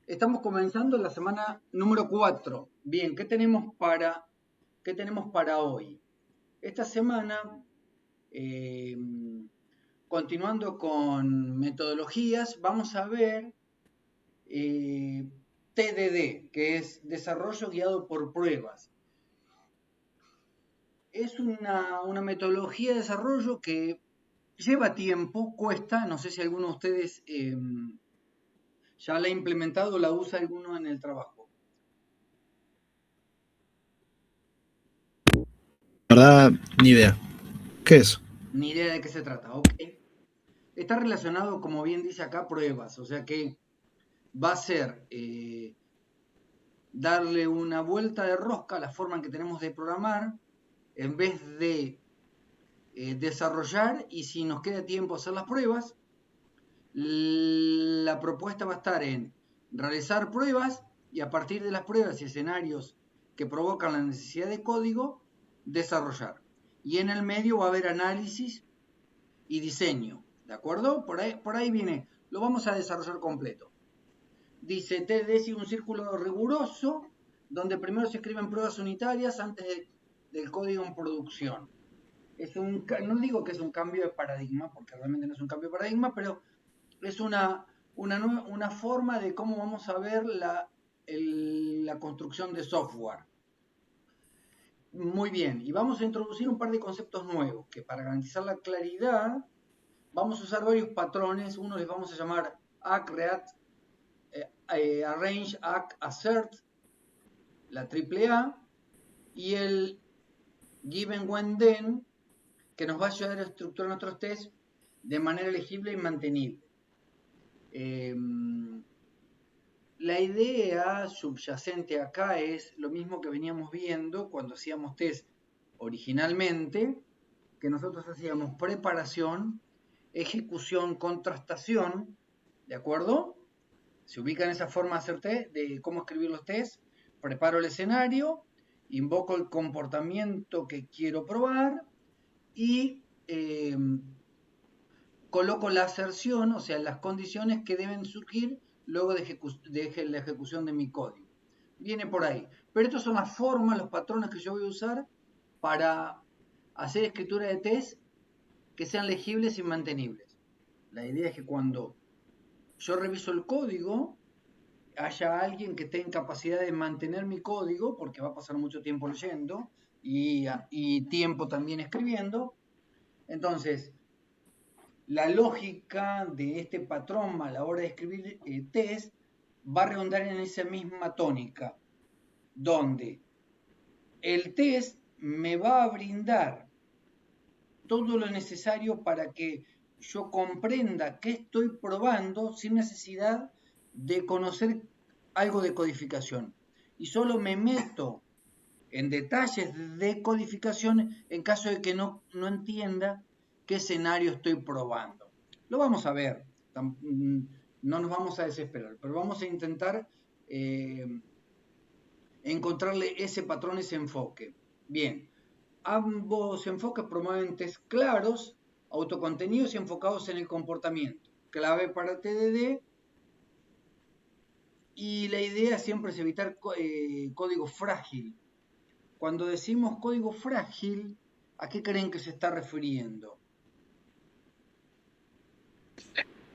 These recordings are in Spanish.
Estamos comenzando la semana número 4. Bien, qué tenemos para hoy? Esta semana, eh, continuando con metodologías, vamos a ver TDD, que es Desarrollo Guiado por Pruebas. Es una metodología de desarrollo que lleva tiempo, cuesta, no sé si alguno de ustedes ya la ha implementado o la usa alguno en el trabajo. La verdad, ni idea. ¿Qué es? Ni idea de qué se trata, ok. Está relacionado, como bien dice acá, pruebas, o sea que va a ser darle una vuelta de rosca a la forma en que tenemos de programar, en vez de desarrollar y si nos queda tiempo hacer las pruebas, la propuesta va a estar en realizar pruebas y a partir de las pruebas y escenarios que provocan la necesidad de código, desarrollar. Y en el medio va a haber análisis y diseño, ¿de acuerdo? Por ahí viene, lo vamos a desarrollar completo. Dice, TDD es un círculo riguroso donde primero se escriben pruebas unitarias del código en producción. No digo que es un cambio de paradigma, porque realmente no es un cambio de paradigma, pero es una forma de cómo vamos a ver la construcción de software. Muy bien, y vamos a introducir un par de conceptos nuevos, que para garantizar la claridad vamos a usar varios patrones. Uno les vamos a llamar ACK, React, Arrange, ACK, Assert, la AAA, y el Given When Then, que nos va a ayudar a estructurar nuestros tests de manera legible y mantenible. La idea subyacente acá es lo mismo que veníamos viendo cuando hacíamos test originalmente, que nosotros hacíamos preparación, ejecución, contrastación, ¿de acuerdo? Se ubica en esa forma de hacer test, de cómo escribir los tests, preparo el escenario, invoco el comportamiento que quiero probar y coloco la aserción, o sea, las condiciones que deben surgir luego de la ejecución de mi código. Viene por ahí. Pero estas son las formas, los patrones que yo voy a usar para hacer escritura de test que sean legibles y mantenibles. La idea es que cuando yo reviso el código, haya alguien que tenga capacidad de mantener mi código, porque va a pasar mucho tiempo leyendo y tiempo también escribiendo. Entonces, la lógica de este patrón a la hora de escribir test va a redundar en esa misma tónica, donde el test me va a brindar todo lo necesario para que yo comprenda qué estoy probando sin necesidad de conocer algo de codificación. Y solo me meto en detalles de codificación en caso de que no entienda qué escenario estoy probando. Lo vamos a ver, no nos vamos a desesperar, pero vamos a intentar encontrarle ese patrón, ese enfoque. Bien, ambos enfoques promueven test claros, autocontenidos y enfocados en el comportamiento. Clave para TDD. Y la idea siempre es evitar código frágil. Cuando decimos código frágil, ¿a qué creen que se está refiriendo?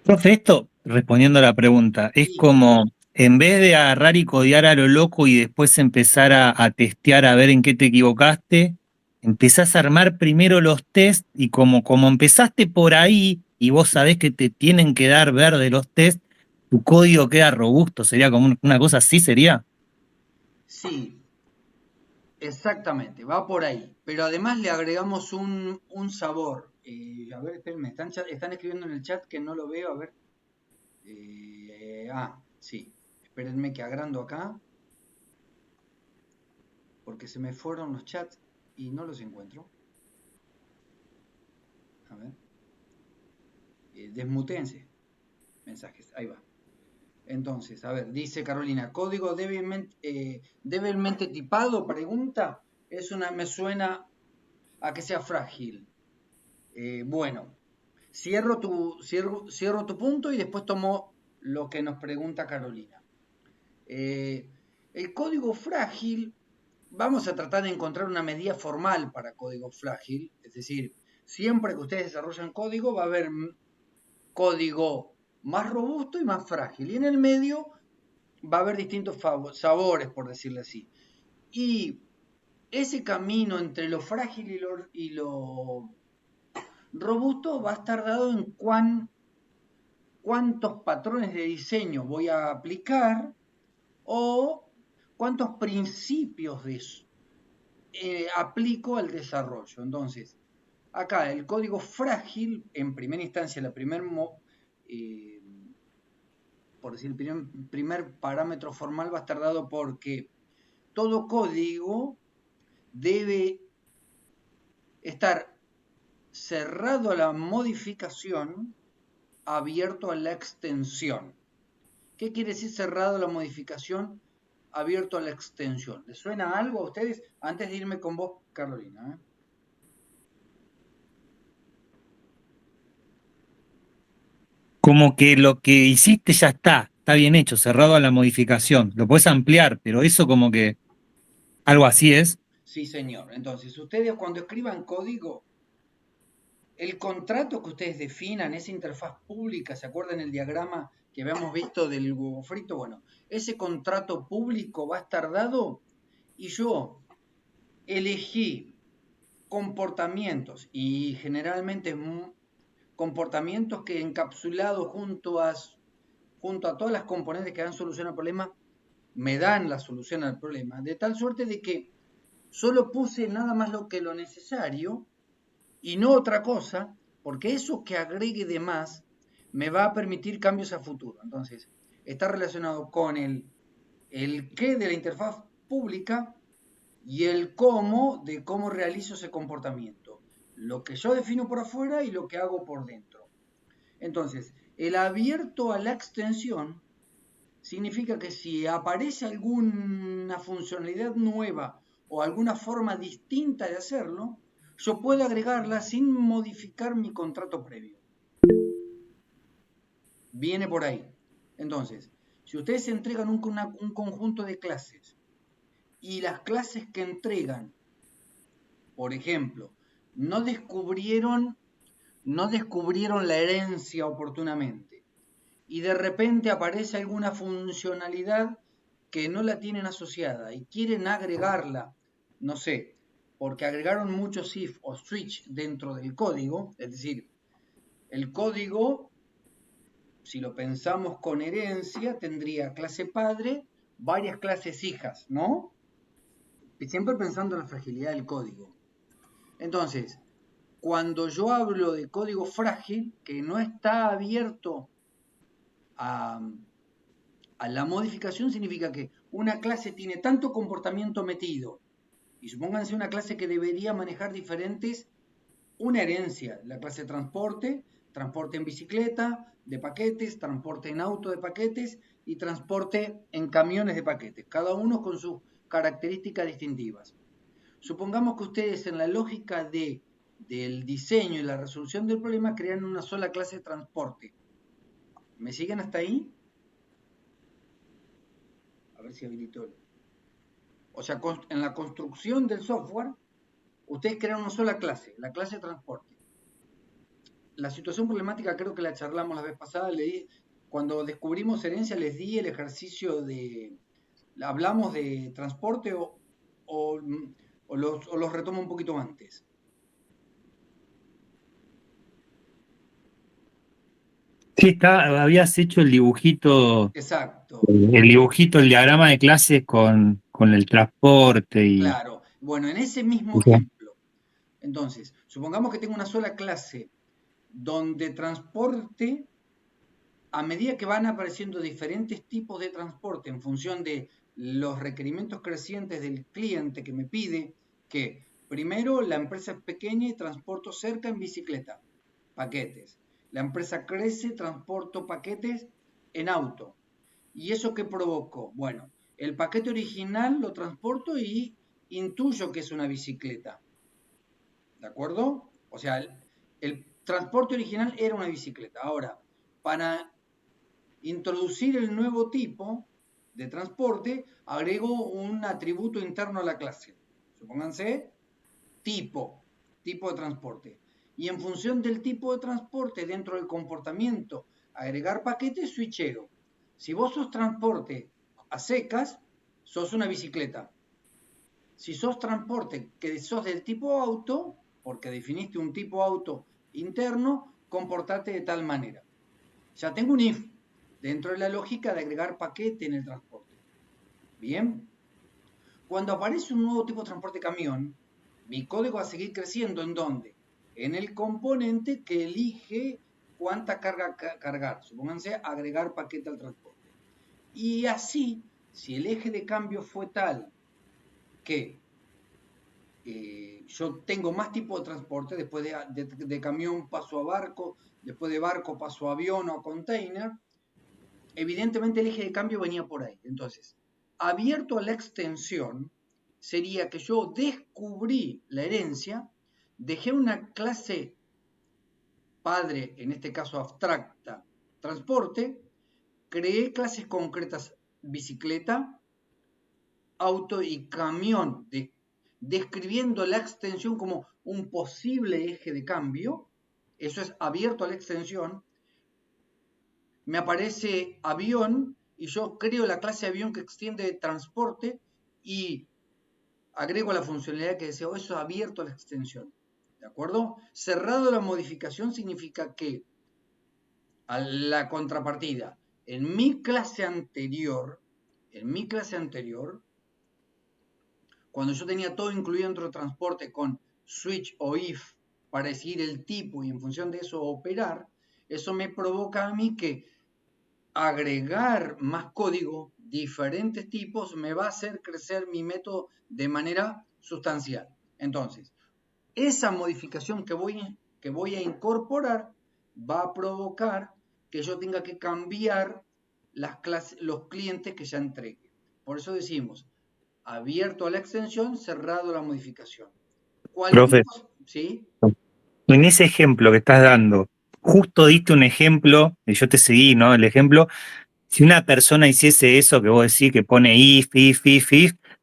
Profe, esto, respondiendo a la pregunta, es Sí, como, en vez de agarrar y codear a lo loco y después empezar a testear a ver en qué te equivocaste, empezás a armar primero los tests y como empezaste por ahí y vos sabés que te tienen que dar verde los tests, tu código queda robusto, sería como una cosa así, sería. sí, exactamente, va por ahí. Pero además le agregamos un sabor. A ver, espérenme, están escribiendo en el chat que no lo veo, a ver. Sí, espérenme que agrando acá, porque se me fueron los chats y no los encuentro. A ver, desmutense mensajes, ahí va. Entonces, a ver, dice Carolina, código débilmente tipado, pregunta, me suena a que sea frágil. Bueno, cierro tu punto y después tomo lo que nos pregunta Carolina. El código frágil, vamos a tratar de encontrar una medida formal para código frágil, es decir, siempre que ustedes desarrollan código va a haber código más robusto y más frágil, y en el medio va a haber distintos sabores, por decirlo así. Y ese camino entre lo frágil y lo robusto va a estar dado en cuántos patrones de diseño voy a aplicar o cuántos principios aplico al desarrollo. Entonces, acá el código frágil, en primera instancia, eh, por decir, el primer parámetro formal va a estar dado porque todo código debe estar cerrado a la modificación, abierto a la extensión. ¿Qué quiere decir cerrado a la modificación, abierto a la extensión? ¿Les suena algo a ustedes? Antes de irme con vos, Carolina. Como que lo que hiciste ya está bien hecho, cerrado a la modificación. Lo puedes ampliar, pero eso como que algo así es. Sí, señor. Entonces, ustedes cuando escriban código, el contrato que ustedes definan, esa interfaz pública, ¿se acuerdan el diagrama que habíamos visto del huevo frito? Bueno, ese contrato público va a estar dado y yo elegí comportamientos y generalmente comportamientos que encapsulados junto a todas las componentes que dan solución al problema, me dan la solución al problema, de tal suerte de que solo puse nada más lo necesario y no otra cosa, porque eso que agregue de más me va a permitir cambios a futuro. Entonces, está relacionado con el qué de la interfaz pública y el cómo de cómo realizo ese comportamiento. Lo que yo defino por afuera y lo que hago por dentro. Entonces, el abierto a la extensión significa que si aparece alguna funcionalidad nueva o alguna forma distinta de hacerlo, yo puedo agregarla sin modificar mi contrato previo. Viene por ahí. Entonces, si ustedes entregan un conjunto de clases y las clases que entregan, por ejemplo, no descubrieron, no descubrieron la herencia oportunamente y de repente aparece alguna funcionalidad que no la tienen asociada y quieren agregarla, no sé, porque agregaron muchos if o switch dentro del código, es decir, el código, si lo pensamos con herencia, tendría clase padre, varias clases hijas, ¿no? Siempre pensando en la fragilidad del código. Entonces, cuando yo hablo de código frágil, que no está abierto a, a la modificación, significa que una clase tiene tanto comportamiento metido, y supónganse una clase que debería manejar diferentes, una herencia, la clase transporte, transporte en bicicleta de paquetes, transporte en auto de paquetes y transporte en camiones de paquetes, cada uno con sus características distintivas. Supongamos que ustedes en la lógica del diseño y la resolución del problema crean una sola clase de transporte. ¿Me siguen hasta ahí? A ver si habilito. O sea, en la construcción del software, ustedes crean una sola clase, la clase de transporte. La situación problemática creo que la charlamos la vez pasada, cuando descubrimos herencia les di el ejercicio de, hablamos de transporte o, o los retomo un poquito antes. Sí, habías hecho Exacto, el diagrama de clases con el transporte y. claro. Bueno, en ese mismo ejemplo, entonces, supongamos que tengo una sola clase donde transporte, a medida que van apareciendo diferentes tipos de transporte en función de los requerimientos crecientes del cliente que me pide, que primero la empresa es pequeña y transporto cerca en bicicleta, paquetes. La empresa crece, transporto paquetes en auto. ¿Y eso qué provocó? Bueno, el paquete original lo transporto y intuyo que es una bicicleta. ¿De acuerdo? O sea, el transporte original era una bicicleta. Ahora, para introducir el nuevo tipo, de transporte, agrego un atributo interno a la clase. Supónganse tipo de transporte. Y en función del tipo de transporte dentro del comportamiento, agregar paquete, switcheo. Si vos sos transporte a secas, sos una bicicleta. Si sos transporte que sos del tipo auto, porque definiste un tipo auto interno, comportate de tal manera. Ya tengo un if dentro de la lógica de agregar paquete en el transporte. Bien. Cuando aparece un nuevo tipo de transporte camión, mi código va a seguir creciendo. ¿En dónde? En el componente que elige cuánta carga cargar. Supónganse agregar paquete al transporte. Y así, si el eje de cambio fue tal que yo tengo más tipo de transporte, después de camión paso a barco, después de barco paso a avión o a container, evidentemente el eje de cambio venía por ahí. Entonces, abierto a la extensión, sería que yo descubrí la herencia, dejé una clase padre, en este caso abstracta, transporte, creé clases concretas bicicleta, auto y camión, describiendo la extensión como un posible eje de cambio. Eso es abierto a la extensión. Me aparece avión y yo creo la clase avión que extiende transporte y agrego la funcionalidad que deseo. Eso es abierto a la extensión. ¿De acuerdo? Cerrado la modificación significa que a la contrapartida, en mi clase anterior, cuando yo tenía todo incluido dentro de transporte con switch o if para decidir el tipo y en función de eso operar, eso me provoca a mí que agregar más código, diferentes tipos, me va a hacer crecer mi método de manera sustancial. Entonces, esa modificación que voy a incorporar va a provocar que yo tenga que cambiar los clientes que ya entregué. Por eso decimos, abierto a la extensión, cerrado a la modificación. Cualquier Profe, cosa, ¿sí? en ese ejemplo que estás dando, justo diste un ejemplo, y yo te seguí, ¿no? El ejemplo, si una persona hiciese eso que vos decís, que pone if,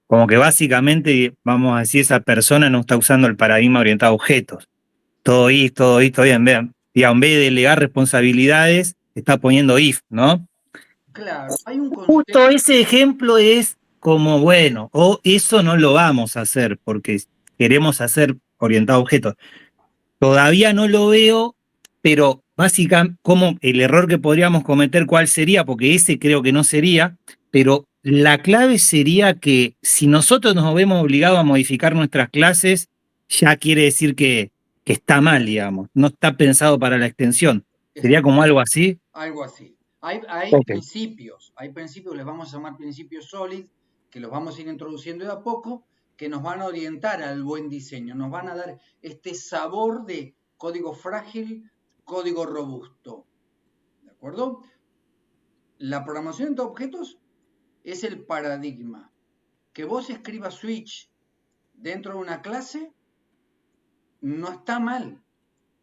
como que básicamente, vamos a decir, esa persona no está usando el paradigma orientado a objetos. Todo if, todo bien. En vez de delegar responsabilidades, está poniendo if, ¿no? Claro, hay un Justo concepto, ese ejemplo es como, bueno, o eso no lo vamos a hacer porque queremos hacer orientado a objetos. Todavía no lo veo, pero básicamente, como el error que podríamos cometer, ¿cuál sería? Porque ese creo que no sería, pero la clave sería que si nosotros nos vemos obligados a modificar nuestras clases, ya quiere decir que está mal, digamos, no está pensado para la extensión. ¿Sería como algo así? algo así. Hay Ok. principios, les vamos a llamar principios sólidos, que los vamos a ir introduciendo de a poco, que nos van a orientar al buen diseño, nos van a dar este sabor de código frágil, código robusto. ¿De acuerdo? La programación de objetos es el paradigma. Que vos escribas switch dentro de una clase no está mal.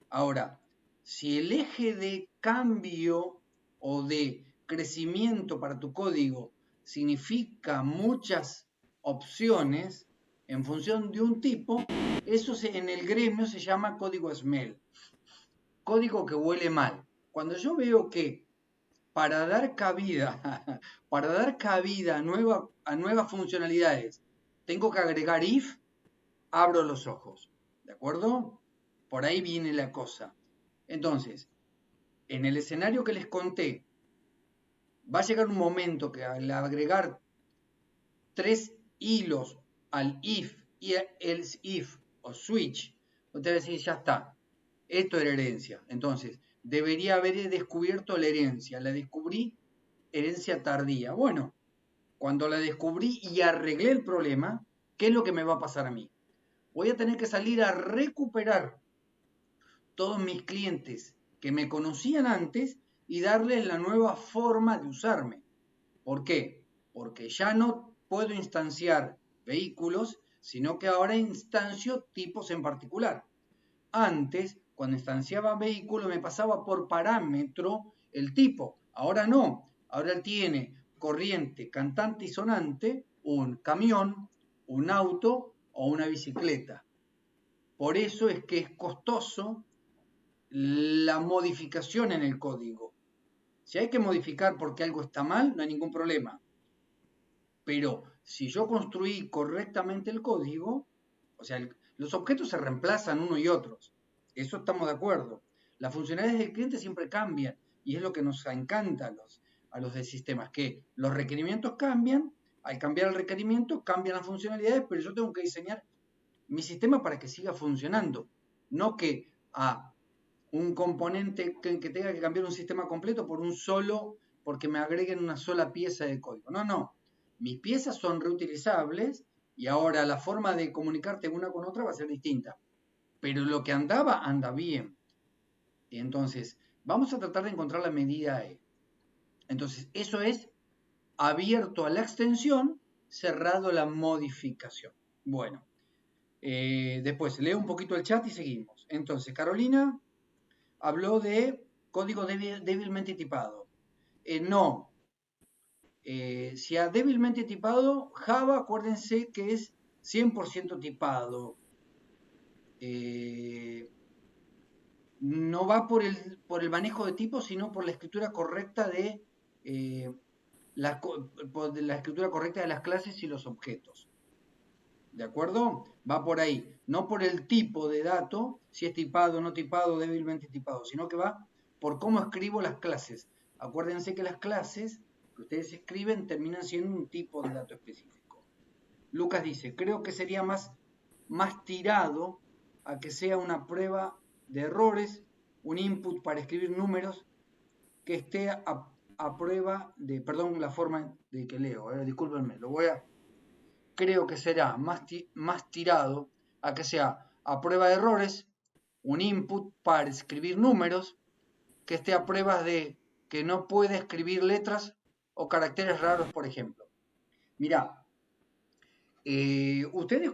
Ahora, si el eje de cambio o de crecimiento para tu código significa muchas opciones en función de un tipo, eso en el gremio se llama código smell, código que huele mal. Cuando yo veo que para dar cabida, para dar cabida a nuevas funcionalidades, tengo que agregar if, abro los ojos. ¿De acuerdo? Por ahí viene la cosa. Entonces, en el escenario que les conté, va a llegar un momento que al agregar 3 hilos al if y else if o switch, usted va a decir, ya está, esto era herencia. Entonces, debería haber descubierto la herencia. La descubrí, herencia tardía. Bueno, cuando la descubrí y arreglé el problema, ¿qué es lo que me va a pasar a mí? Voy a tener que salir a recuperar todos mis clientes que me conocían antes y darles la nueva forma de usarme. ¿Por qué? Porque ya no puedo instanciar vehículos, sino que ahora instancio tipos en particular. Antes, cuando instanciaba vehículo, me pasaba por parámetro el tipo. Ahora no. Ahora tiene corriente, cantante y sonante, un camión, un auto o una bicicleta. Por eso es que es costoso la modificación en el código. Si hay que modificar porque algo está mal, no hay ningún problema. Pero si yo construí correctamente el código, o sea, los objetos se reemplazan unos y otros. Eso estamos de acuerdo. Las funcionalidades del cliente siempre cambian y es lo que nos encanta a los de sistemas, que los requerimientos cambian, al cambiar el requerimiento cambian las funcionalidades, pero yo tengo que diseñar mi sistema para que siga funcionando, no que a un componente que tenga que cambiar un sistema completo porque me agreguen una sola pieza de código. No, no. Mis piezas son reutilizables y ahora la forma de comunicarte una con otra va a ser distinta. Pero lo que andaba, anda bien. Entonces, vamos a tratar de encontrar la medida E. Entonces, eso es abierto a la extensión, cerrado a la modificación. Bueno, después leo un poquito el chat y seguimos. Entonces, Carolina habló de código débilmente tipado. No. Si a débilmente tipado, Java, acuérdense que es 100% tipado. No va por el manejo de tipos, sino por la escritura correcta de la escritura correcta de las clases y los objetos. ¿De acuerdo? Va por ahí. No por el tipo de dato, si es tipado, no tipado, débilmente tipado, sino que va por cómo escribo las clases. Acuérdense que las clases que ustedes escriben terminan siendo un tipo de dato específico. Lucas dice, creo que sería más tirado a que sea una prueba de errores, un input para escribir números que esté a prueba de, perdón la forma de que leo, discúlpenme, creo que será más tirado a que sea a prueba de errores, un input para escribir números que esté a pruebas de que no puede escribir letras o caracteres raros, por ejemplo. Mirá, ustedes,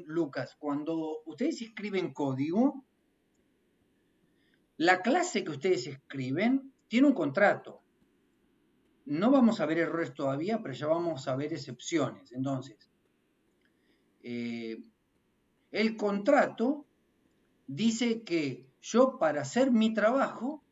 Lucas, cuando ustedes escriben código, la clase que ustedes escriben tiene un contrato. No vamos a ver errores todavía, pero ya vamos a ver excepciones. Entonces, el contrato dice que yo para hacer mi trabajo,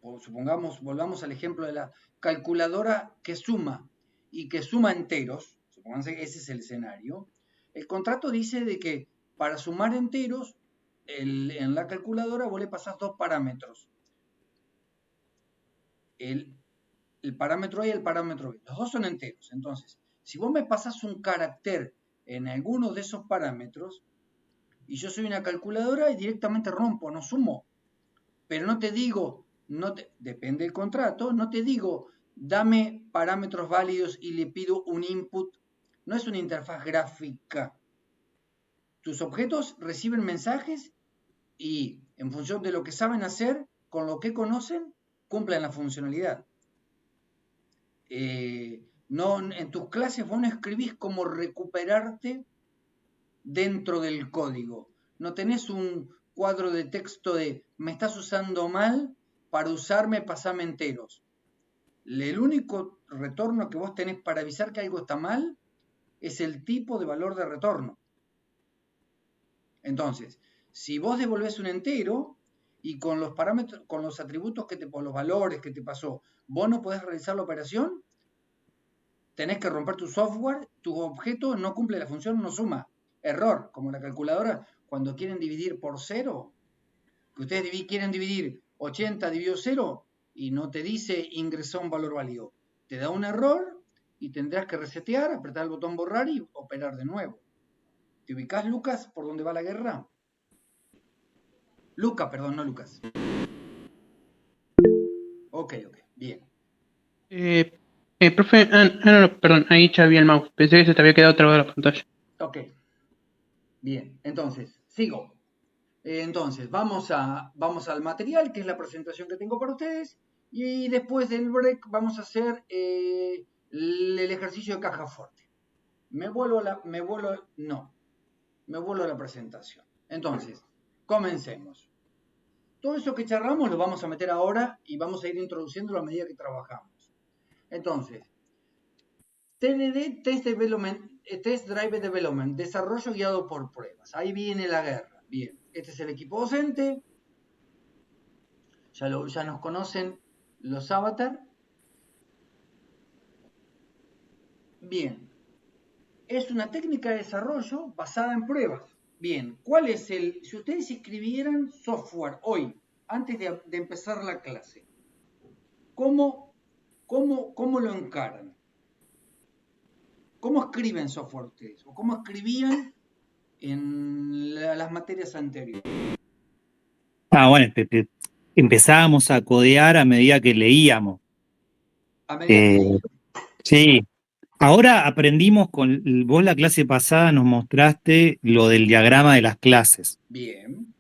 o supongamos, volvamos al ejemplo de la calculadora que suma y que suma enteros, supónganse que ese es el escenario, el contrato dice de que para sumar enteros, en la calculadora vos le pasás dos parámetros. El parámetro A y el parámetro B. Los dos son enteros. Entonces, si vos me pasás un carácter en alguno de esos parámetros, y yo soy una calculadora y directamente rompo, no sumo. Pero no te digo, depende del contrato, no te digo, dame parámetros válidos y le pido un input. No es una interfaz gráfica. Tus objetos reciben mensajes y en función de lo que saben hacer, con lo que conocen, cumplen la funcionalidad. No, en tus clases vos no escribís cómo recuperarte dentro del código. No tenés un cuadro de texto de me estás usando mal, para usarme pasame enteros. El único retorno que vos tenés para avisar que algo está mal es el tipo de valor de retorno. Entonces, si vos devolvés un entero y con los parámetros, con los atributos por los valores que te pasó, vos no podés realizar la operación, tenés que romper tu software, tu objeto no cumple la función, no suma. Error, como la calculadora, cuando quieren dividir por 0, que ustedes quieren dividir 80 dividido 0 y no te dice ingresó un valor válido. Te da un error y tendrás que resetear, apretar el botón borrar y operar de nuevo. ¿Te ubicás, Lucas, por dónde va la guerra? Luca, perdón, no Lucas. Ok, bien. Profe, no, perdón, ahí ya vi el mouse. Pensé que se te había quedado trabado la pantalla. Ok, bien, entonces, sigo. Entonces, vamos al material, que es la presentación que tengo para ustedes, y después del break vamos a hacer el ejercicio de caja fuerte. Me vuelvo a la presentación. Entonces, comencemos. Todo eso que charlamos lo vamos a meter ahora y vamos a ir introduciéndolo a medida que trabajamos. Entonces, TDD, Test Drive Development, desarrollo guiado por pruebas. Ahí viene la guerra. Bien, este es el equipo docente. Ya nos conocen los avatar. Bien, es una técnica de desarrollo basada en pruebas. Bien, ¿cuál es si ustedes escribieran software hoy, antes de empezar la clase, ¿cómo lo encaran? ¿Cómo escriben software ustedes? ¿O cómo escribían en las materias anteriores? Bueno, empezábamos a codear a medida que leíamos. A medida que leían. Sí. Ahora aprendimos vos la clase pasada nos mostraste lo del diagrama de las clases. Bien.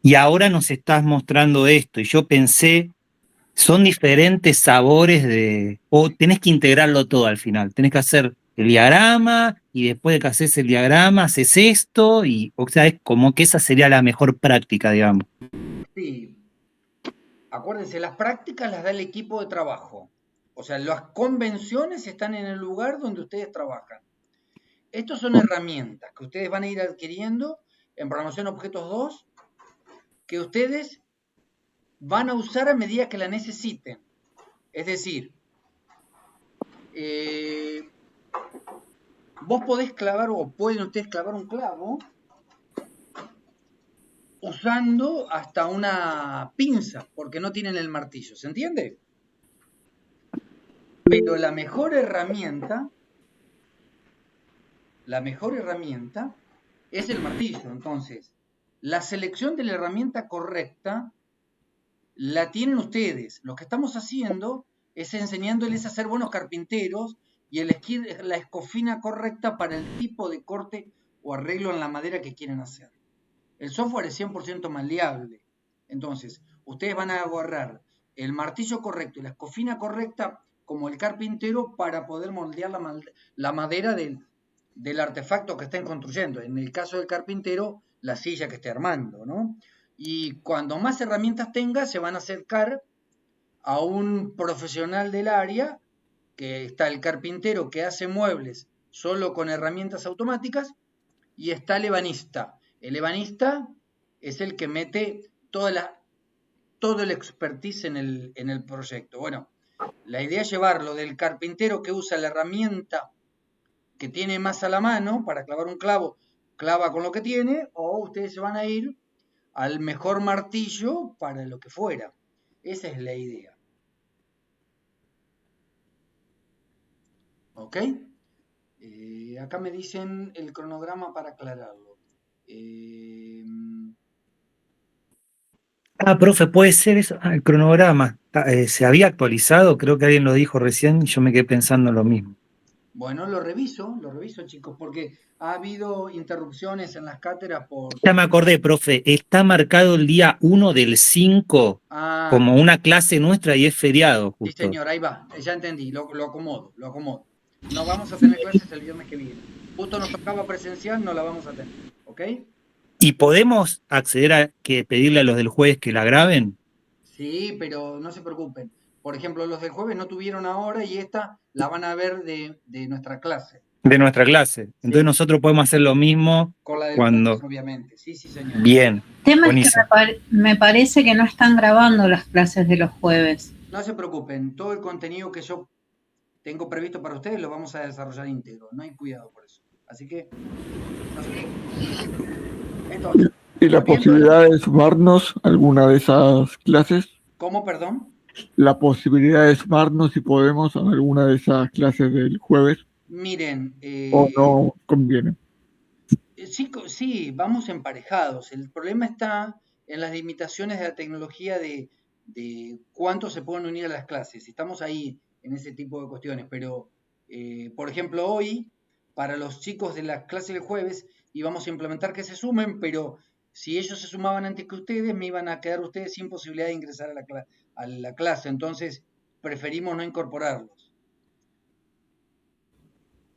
Y ahora nos estás mostrando esto. Y yo pensé, son diferentes sabores o tenés que integrarlo todo al final. Tenés que hacer el diagrama y después de que haces el diagrama haces esto o sea, es como que esa sería la mejor práctica, digamos. Sí. Acuérdense, las prácticas las da el equipo de trabajo. O sea, las convenciones están en el lugar donde ustedes trabajan. Estas son herramientas que ustedes van a ir adquiriendo en Programación Objetos 2, que ustedes van a usar a medida que la necesiten. Es decir, vos podés clavar o pueden ustedes clavar un clavo usando hasta una pinza, porque no tienen el martillo, ¿se entiende? Pero la mejor herramienta es el martillo. Entonces, la selección de la herramienta correcta la tienen ustedes. Lo que estamos haciendo es enseñándoles a ser buenos carpinteros y elegir la escofina correcta para el tipo de corte o arreglo en la madera que quieren hacer. El software es 100% maleable. Entonces, ustedes van a agarrar el martillo correcto y la escofina correcta como el carpintero para poder moldear la madera del artefacto que estén construyendo. En el caso del carpintero, la silla que esté armando, ¿no? Y cuando más herramientas tenga, se van a acercar a un profesional del área, que está el carpintero que hace muebles solo con herramientas automáticas, y está el ebanista. El ebanista es el que mete todo el expertise en el proyecto. Bueno, la idea es llevarlo del carpintero que usa la herramienta que tiene más a la mano para clavar un clavo, clava con lo que tiene, o ustedes se van a ir al mejor martillo para lo que fuera. Esa es la idea. ¿Ok? Acá me dicen el cronograma para aclararlo. Profe, puede ser eso. El cronograma se había actualizado, creo que alguien lo dijo recién y yo me quedé pensando lo mismo. Bueno, lo reviso, chicos, porque ha habido interrupciones en las cátedras por... Ya me acordé, profe, está marcado el día 1 del 5 como una clase nuestra y es feriado, Sí, justo. señor, ahí va, ya entendí, lo acomodo. No vamos a tener clases el viernes que viene. Justo nos tocaba presencial, no la vamos a tener, ¿ok? ¿Y podemos acceder a pedirle a los del jueves que la graben? Sí, pero no se preocupen. Por ejemplo, los del jueves no tuvieron ahora y esta la van a ver de nuestra clase. De nuestra clase. Entonces Sí, nosotros podemos hacer lo mismo con la del cuando... jueves, obviamente. Sí, señor. Bien. El tema Buenísimo. es que me parece que no están grabando las clases de los jueves. No se preocupen, todo el contenido que yo tengo previsto para ustedes lo vamos a desarrollar íntegro. No hay cuidado por eso. Así que, no se preocupen. Entonces, ¿Y la volviendo posibilidad de sumarnos a alguna de esas clases? ¿Cómo, perdón? La posibilidad de sumarnos, si podemos, a alguna de esas clases del jueves, Miren, o no conviene. sí, vamos emparejados. El problema está en las limitaciones de la tecnología de cuánto se pueden unir a las clases. Estamos ahí en ese tipo de cuestiones, pero, por ejemplo, hoy, para los chicos de la clase del jueves, íbamos a implementar que se sumen, pero si ellos se sumaban antes que ustedes, me iban a quedar ustedes sin posibilidad de ingresar a la clase. Entonces, preferimos no incorporarlos.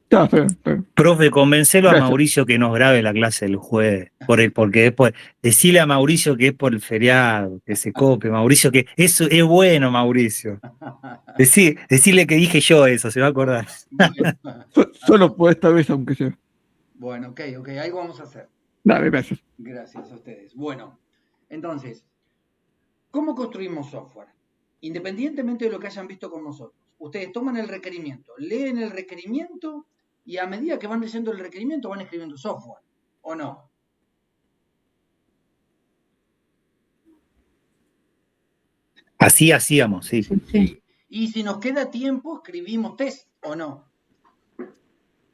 Está bien, está bien. Profe, convencelo a Gracias. Mauricio que nos grabe la clase del jueves, porque después, decile a Mauricio que es por el feriado, que se cope, Mauricio, que eso es bueno, Mauricio. Decirle que dije yo eso, se va a acordar. Bueno, Solo por esta vez, aunque sea. bueno, ok, algo vamos a hacer. Dale, gracias. Gracias a ustedes. Bueno, entonces, ¿cómo construimos software? Independientemente de lo que hayan visto con nosotros, ustedes toman el requerimiento, leen el requerimiento y a medida que van leyendo el requerimiento van escribiendo software, ¿o no? Así hacíamos, sí. Sí. Y si nos queda tiempo, escribimos test, ¿o no?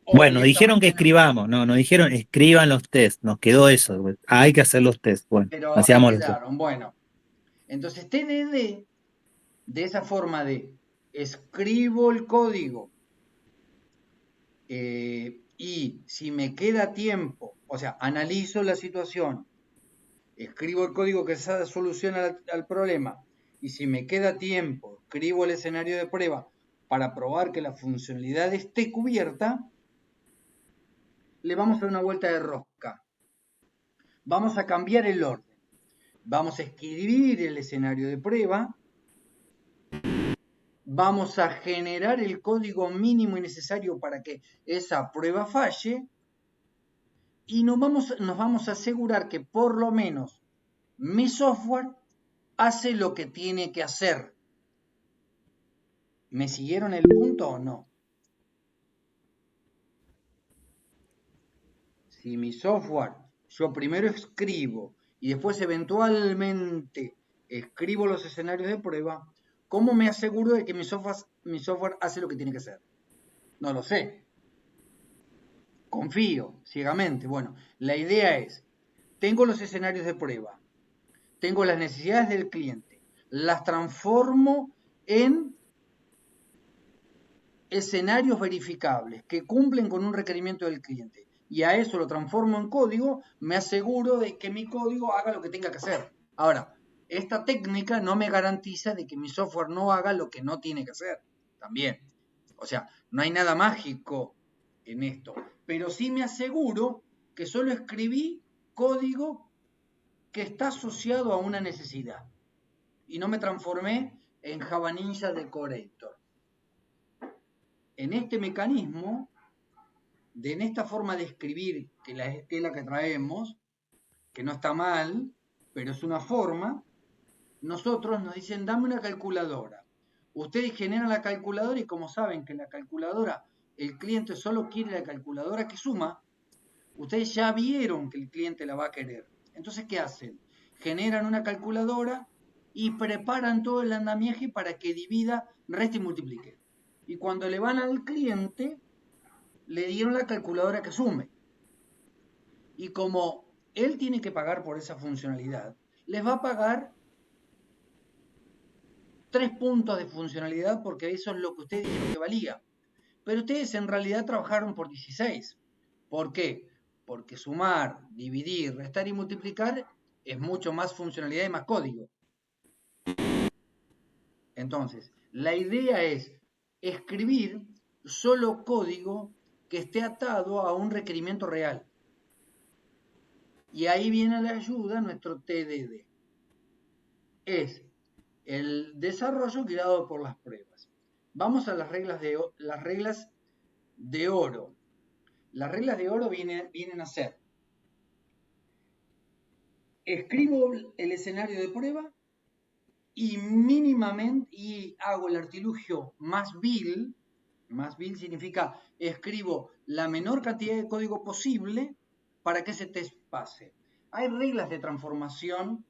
O Bueno, nos dijeron que directamente escribamos, no, nos dijeron escriban los test, nos quedó eso, güey. Hay que hacer los test, bueno, pero ahí hacíamos los test. quedaron. Bueno, entonces TDD, de esa forma de escribo el código y si me queda tiempo, o sea, analizo la situación, escribo el código que da solución al problema y si me queda tiempo, escribo el escenario de prueba para probar que la funcionalidad esté cubierta, le vamos a dar una vuelta de rosca. Vamos a cambiar el orden. Vamos a escribir el escenario de prueba. Vamos a generar el código mínimo y necesario para que esa prueba falle. Y nos vamos a asegurar que por lo menos mi software hace lo que tiene que hacer. ¿Me siguieron el punto o no? Si mi software, yo primero escribo y después eventualmente escribo los escenarios de prueba, ¿cómo me aseguro de que mi software hace lo que tiene que hacer? No lo sé. Confío ciegamente. Bueno, la idea es, tengo los escenarios de prueba, tengo las necesidades del cliente, las transformo en escenarios verificables que cumplen con un requerimiento del cliente y a eso lo transformo en código, me aseguro de que mi código haga lo que tenga que hacer. Ahora, esta técnica no me garantiza de que mi software no haga lo que no tiene que hacer, también. O sea, no hay nada mágico en esto, pero sí me aseguro que solo escribí código que está asociado a una necesidad y no me transformé en Java Ninja Decorator. En este mecanismo, en esta forma de escribir, que es la que traemos, que no está mal, pero es una forma, nosotros nos dicen, dame una calculadora. Ustedes generan la calculadora y como saben que la calculadora, el cliente solo quiere la calculadora que suma, ustedes ya vieron que el cliente la va a querer. Entonces, ¿qué hacen? Generan una calculadora y preparan todo el andamiaje para que divida, reste y multiplique. Y cuando le van al cliente, le dieron la calculadora que sume. Y como él tiene que pagar por esa funcionalidad, les va a pagar 3 puntos de funcionalidad porque eso es lo que ustedes dijeron que valía. Pero ustedes en realidad trabajaron por 16. ¿Por qué? Porque sumar, dividir, restar y multiplicar es mucho más funcionalidad y más código. Entonces, la idea es escribir solo código que esté atado a un requerimiento real. Y ahí viene a la ayuda nuestro TDD. Es el desarrollo guiado por las pruebas. Vamos a las reglas de oro. Las reglas de oro vienen a ser: escribo el escenario de prueba y mínimamente y hago el artilugio más vil. Más vil significa escribo la menor cantidad de código posible para que ese test pase. Hay reglas de transformación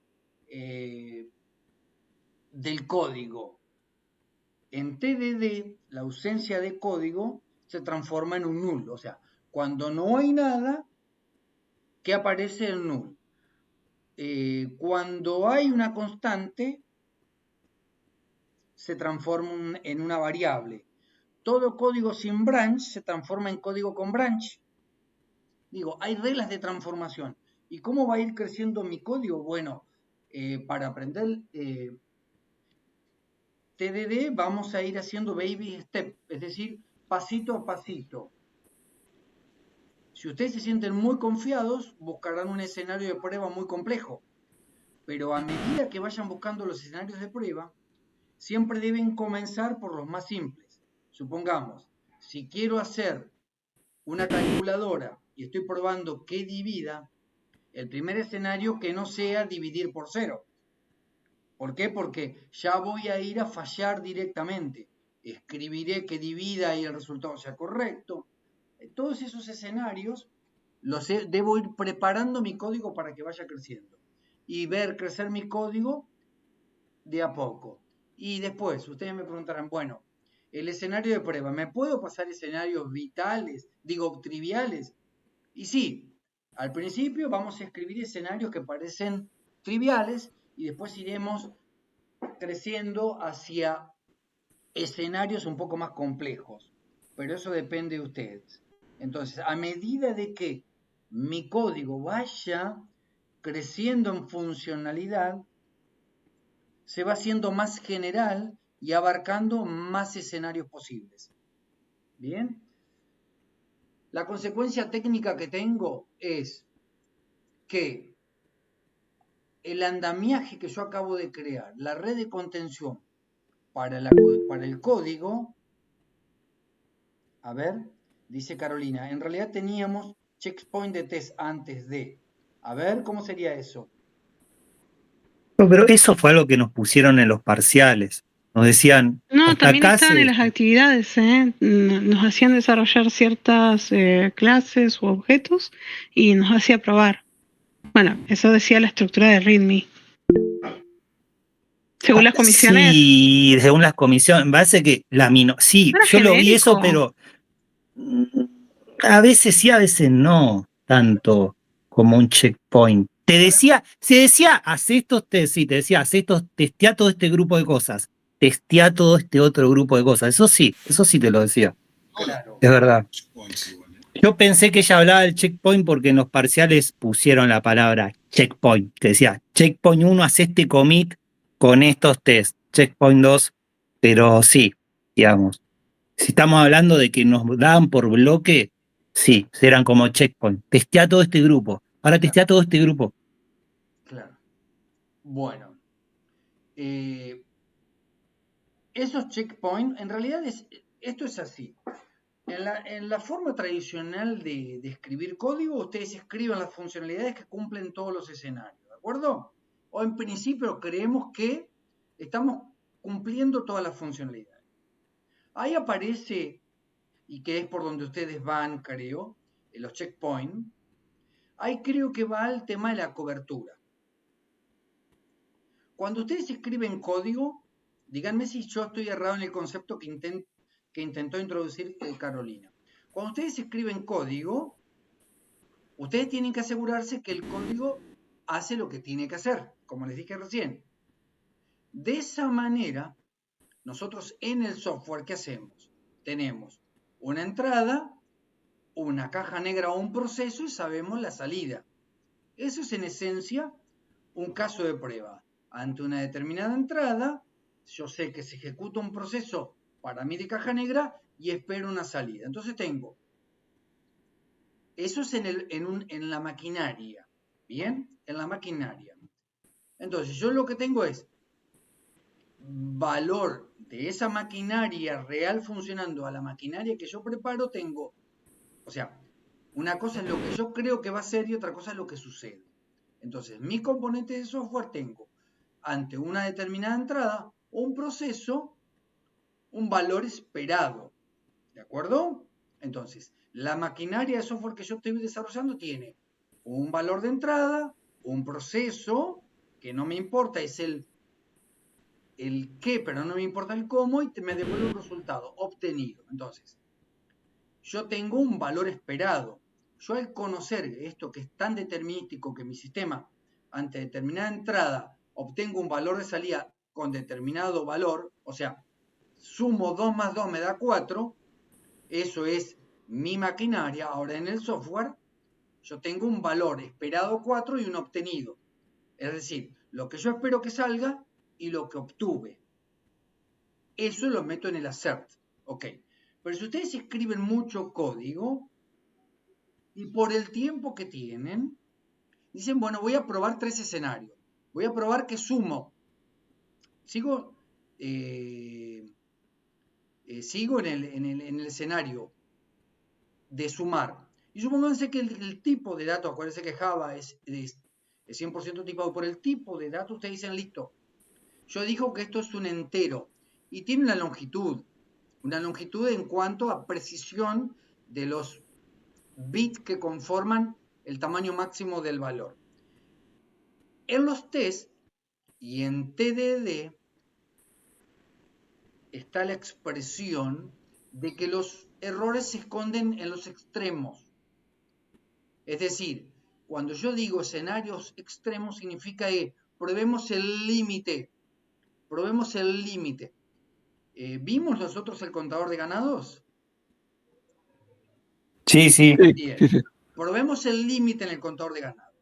del código. En TDD, la ausencia de código se transforma en un null. O sea, cuando no hay nada, ¿qué aparece el null? Cuando hay una constante, se transforma en una variable. Todo código sin branch se transforma en código con branch. Digo, hay reglas de transformación. ¿Y cómo va a ir creciendo mi código? Bueno, para aprender TDD vamos a ir haciendo baby step, es decir, pasito a pasito. Si ustedes se sienten muy confiados, buscarán un escenario de prueba muy complejo. Pero a medida que vayan buscando los escenarios de prueba, siempre deben comenzar por los más simples. Supongamos, si quiero hacer una calculadora y estoy probando que divida, el primer escenario que no sea dividir por 0. ¿Por qué? Porque ya voy a ir a fallar directamente. Escribiré que divida y el resultado sea correcto. Todos esos escenarios debo ir preparando mi código para que vaya creciendo. Y ver crecer mi código de a poco. Y después, ustedes me preguntarán, bueno, el escenario de prueba, ¿me puedo pasar escenarios vitales, triviales? Y sí, al principio vamos a escribir escenarios que parecen triviales y después iremos creciendo hacia escenarios un poco más complejos. Pero eso depende de ustedes. Entonces, a medida de que mi código vaya creciendo en funcionalidad, se va haciendo más general y abarcando más escenarios posibles. ¿Bien? La consecuencia técnica que tengo es que el andamiaje que yo acabo de crear, la red de contención para el código, a ver, dice Carolina, en realidad teníamos checkpoint de test antes de. A ver, ¿cómo sería eso? No, pero eso fue algo que nos pusieron en los parciales. Nos decían, No, hasta también acá estaban en las actividades, ¿eh? Nos hacían desarrollar ciertas clases u objetos y nos hacía probar. Bueno, eso decía la estructura de README. Según las comisiones. Sí, según las comisiones, me parece que sí, Era yo lo vi eso, genérico. pero a veces sí, a veces no, tanto como un checkpoint. Se decía, hace estos test, sí, te decía, hace estos, testea todo este grupo de cosas, testea todo este otro grupo de cosas. Eso sí te lo decía. Claro. Es verdad. Yo pensé que ella hablaba del checkpoint porque en los parciales pusieron la palabra checkpoint. Te decía, checkpoint 1, hace este commit con estos test. Checkpoint 2, pero sí, digamos. Si estamos hablando de que nos daban por bloque, sí, eran como checkpoint. Testea todo este grupo. Ahora testea todo este grupo. Claro. Bueno. Esos checkpoints, en realidad esto es así. En la forma tradicional de escribir código, ustedes escriben las funcionalidades que cumplen todos los escenarios, ¿de acuerdo? O en principio creemos que estamos cumpliendo todas las funcionalidades. Ahí aparece, y que es por donde ustedes van, creo, en los checkpoints, ahí creo que va el tema de la cobertura. Cuando ustedes escriben código, díganme si yo estoy errado en el concepto que intentó introducir Carolina. Cuando ustedes escriben código, ustedes tienen que asegurarse que el código hace lo que tiene que hacer, como les dije recién. De esa manera, nosotros en el software, ¿qué hacemos? Tenemos una entrada, una caja negra o un proceso y sabemos la salida. Eso es en esencia un caso de prueba. Ante una determinada entrada, yo sé que se ejecuta un proceso para mí de caja negra y espero una salida. Entonces tengo, eso es en la maquinaria, ¿bien? En la maquinaria. Entonces yo lo que tengo es valor de esa maquinaria real funcionando a la maquinaria que yo preparo, tengo, o sea, una cosa es lo que yo creo que va a ser y otra cosa es lo que sucede. Entonces, mi componente de software tengo ante una determinada entrada un proceso, un valor esperado. ¿De acuerdo? Entonces, la maquinaria de software que yo estoy desarrollando tiene un valor de entrada, un proceso, que no me importa, es el qué, pero no me importa el cómo, y me devuelve un resultado obtenido. Entonces, yo tengo un valor esperado. Yo al conocer esto que es tan determinístico que mi sistema, ante determinada entrada, obtengo un valor de salida con determinado valor, o sea, sumo 2 más 2 me da 4, eso es mi maquinaria. Ahora en el software, yo tengo un valor esperado 4 y un obtenido. Es decir, lo que yo espero que salga y lo que obtuve. Eso lo meto en el assert. Ok. Pero si ustedes escriben mucho código, Y por el tiempo que tienen, dicen, bueno, voy a probar 3 escenarios. Voy a probar que sumo. Sigo en el escenario de sumar. Y supónganse que el tipo de datos, acuérdense que Java es 100% tipado por el tipo de datos, ustedes dicen, listo, yo digo que esto es un entero y tiene una longitud en cuanto a precisión de los bits que conforman el tamaño máximo del valor. En los test y en TDD está la expresión de que los errores se esconden en los extremos. Es decir, cuando yo digo escenarios extremos, significa que probemos el límite. Probemos el límite. ¿Vimos nosotros el contador de ganados? Sí, sí. Sí, Bien. sí, sí. Probemos el límite en el contador de ganados.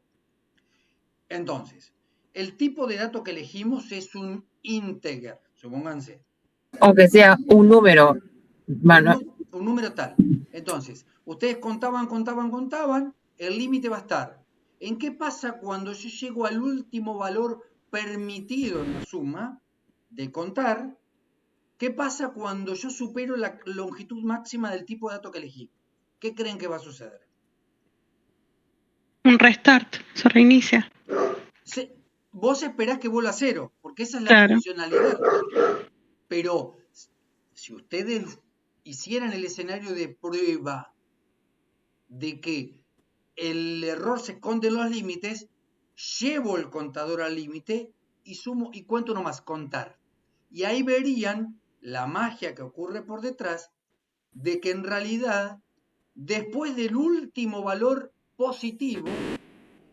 Entonces, el tipo de dato que elegimos es un integer, supónganse. Aunque sea un número, Manuel. Un número tal. Entonces, ustedes contaban, el límite va a estar. ¿En qué pasa cuando yo llego al último valor permitido en la suma de contar? ¿Qué pasa cuando yo supero la longitud máxima del tipo de dato que elegí? ¿Qué creen que va a suceder? Un restart, se reinicia. Vos esperás que vuelva a cero, porque esa es la Claro. funcionalidad. Pero si ustedes hicieran el escenario de prueba de que el error se esconde en los límites, llevo el contador al límite y sumo y cuento nomás, contar. Y ahí verían la magia que ocurre por detrás de que en realidad, después del último valor positivo,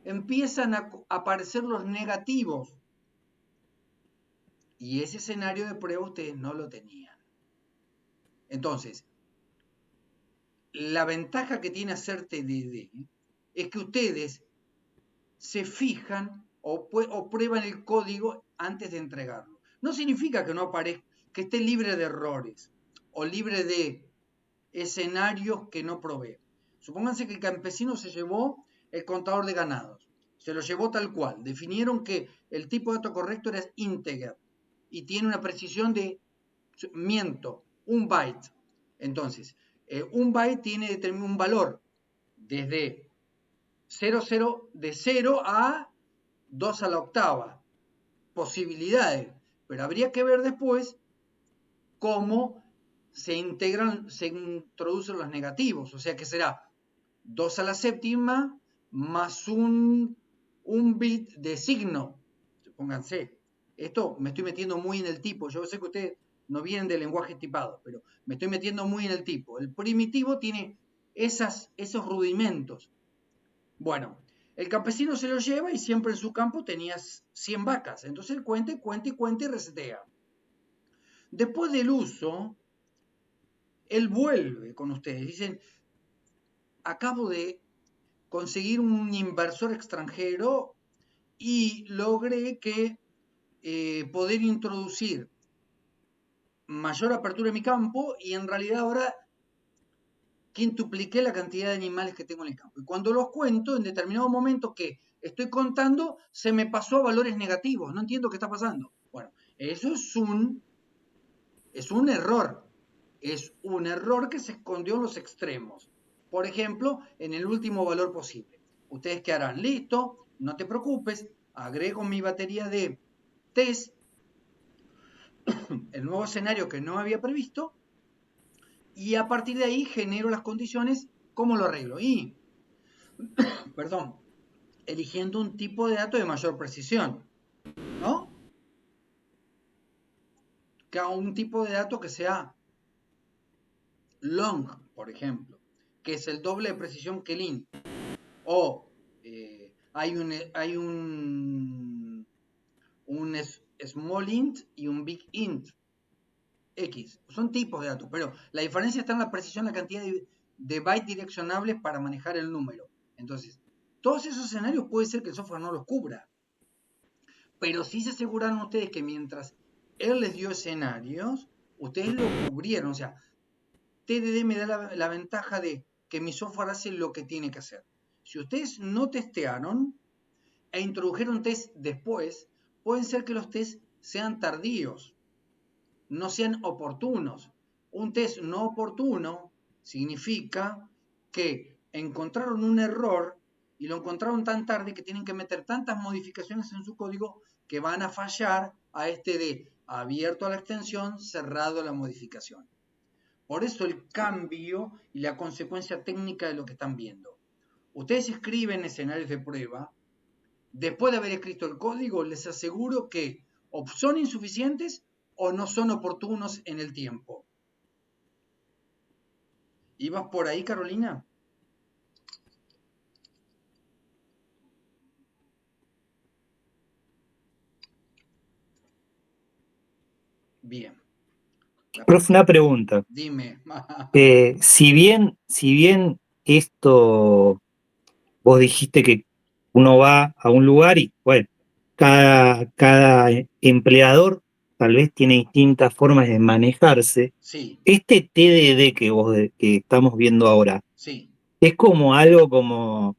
empiezan a aparecer los negativos. Y ese escenario de prueba ustedes no lo tenían. Entonces, la ventaja que tiene hacer TDD es que ustedes se fijan o prueban el código antes de entregarlo. No significa que no aparezca, que esté libre de errores o libre de escenarios que no probé. Supónganse que el campesino se llevó el contador de ganados. Se lo llevó tal cual. Definieron que el tipo de dato correcto era integer y tiene una precisión de, un byte. Entonces, un byte tiene un valor desde 0 a 2 a la octava. Posibilidades. Pero habría que ver después cómo se introducen los negativos. O sea que será 2 a la séptima más un bit de signo. Pónganse. Esto me estoy metiendo muy en el tipo. Yo sé que ustedes no vienen de lenguaje tipado, pero me estoy metiendo muy en el tipo. El primitivo tiene esos rudimentos. Bueno, el campesino se lo lleva y siempre en su campo tenía 100 vacas. Entonces él cuenta y resetea. Después del uso, él vuelve con ustedes. Dicen, acabo de conseguir un inversor extranjero y logré que poder introducir mayor apertura en mi campo y en realidad ahora quintupliqué la cantidad de animales que tengo en el campo. Y cuando los cuento, en determinado momento que estoy contando, se me pasó a valores negativos. No entiendo qué está pasando. Bueno, eso es un error. Es un error que se escondió en los extremos. Por ejemplo, en el último valor posible. ¿Ustedes qué harán? Listo, no te preocupes, agrego mi batería de test, el nuevo escenario que no había previsto, y a partir de ahí genero las condiciones, ¿cómo lo arreglo? Y, eligiendo un tipo de dato de mayor precisión, ¿no? Que haga un tipo de dato que sea long, por ejemplo, que es el doble de precisión que el int. O hay un small int y un big int. X. Son tipos de datos, pero la diferencia está en la precisión, la cantidad de bytes direccionables para manejar el número. Entonces, todos esos escenarios puede ser que el software no los cubra. Pero sí se aseguraron ustedes que mientras él les dio escenarios, ustedes lo cubrieron. O sea, TDD me da la ventaja de que mi software hace lo que tiene que hacer. Si ustedes no testearon e introdujeron test después, pueden ser que los tests sean tardíos, no sean oportunos. Un test no oportuno significa que encontraron un error y lo encontraron tan tarde que tienen que meter tantas modificaciones en su código que van a fallar a este de abierto a la extensión, cerrado a la modificación. Por eso el cambio y la consecuencia técnica de lo que están viendo. Ustedes escriben escenarios de prueba, después de haber escrito el código, les aseguro que o son insuficientes o no son oportunos en el tiempo. ¿Ibas por ahí, Carolina? Bien. Profe, una pregunta. Dime. Si bien esto, vos dijiste que uno va a un lugar y, bueno, cada empleador tal vez tiene distintas formas de manejarse. Sí, Este TDD que estamos viendo ahora, sí. es como algo como,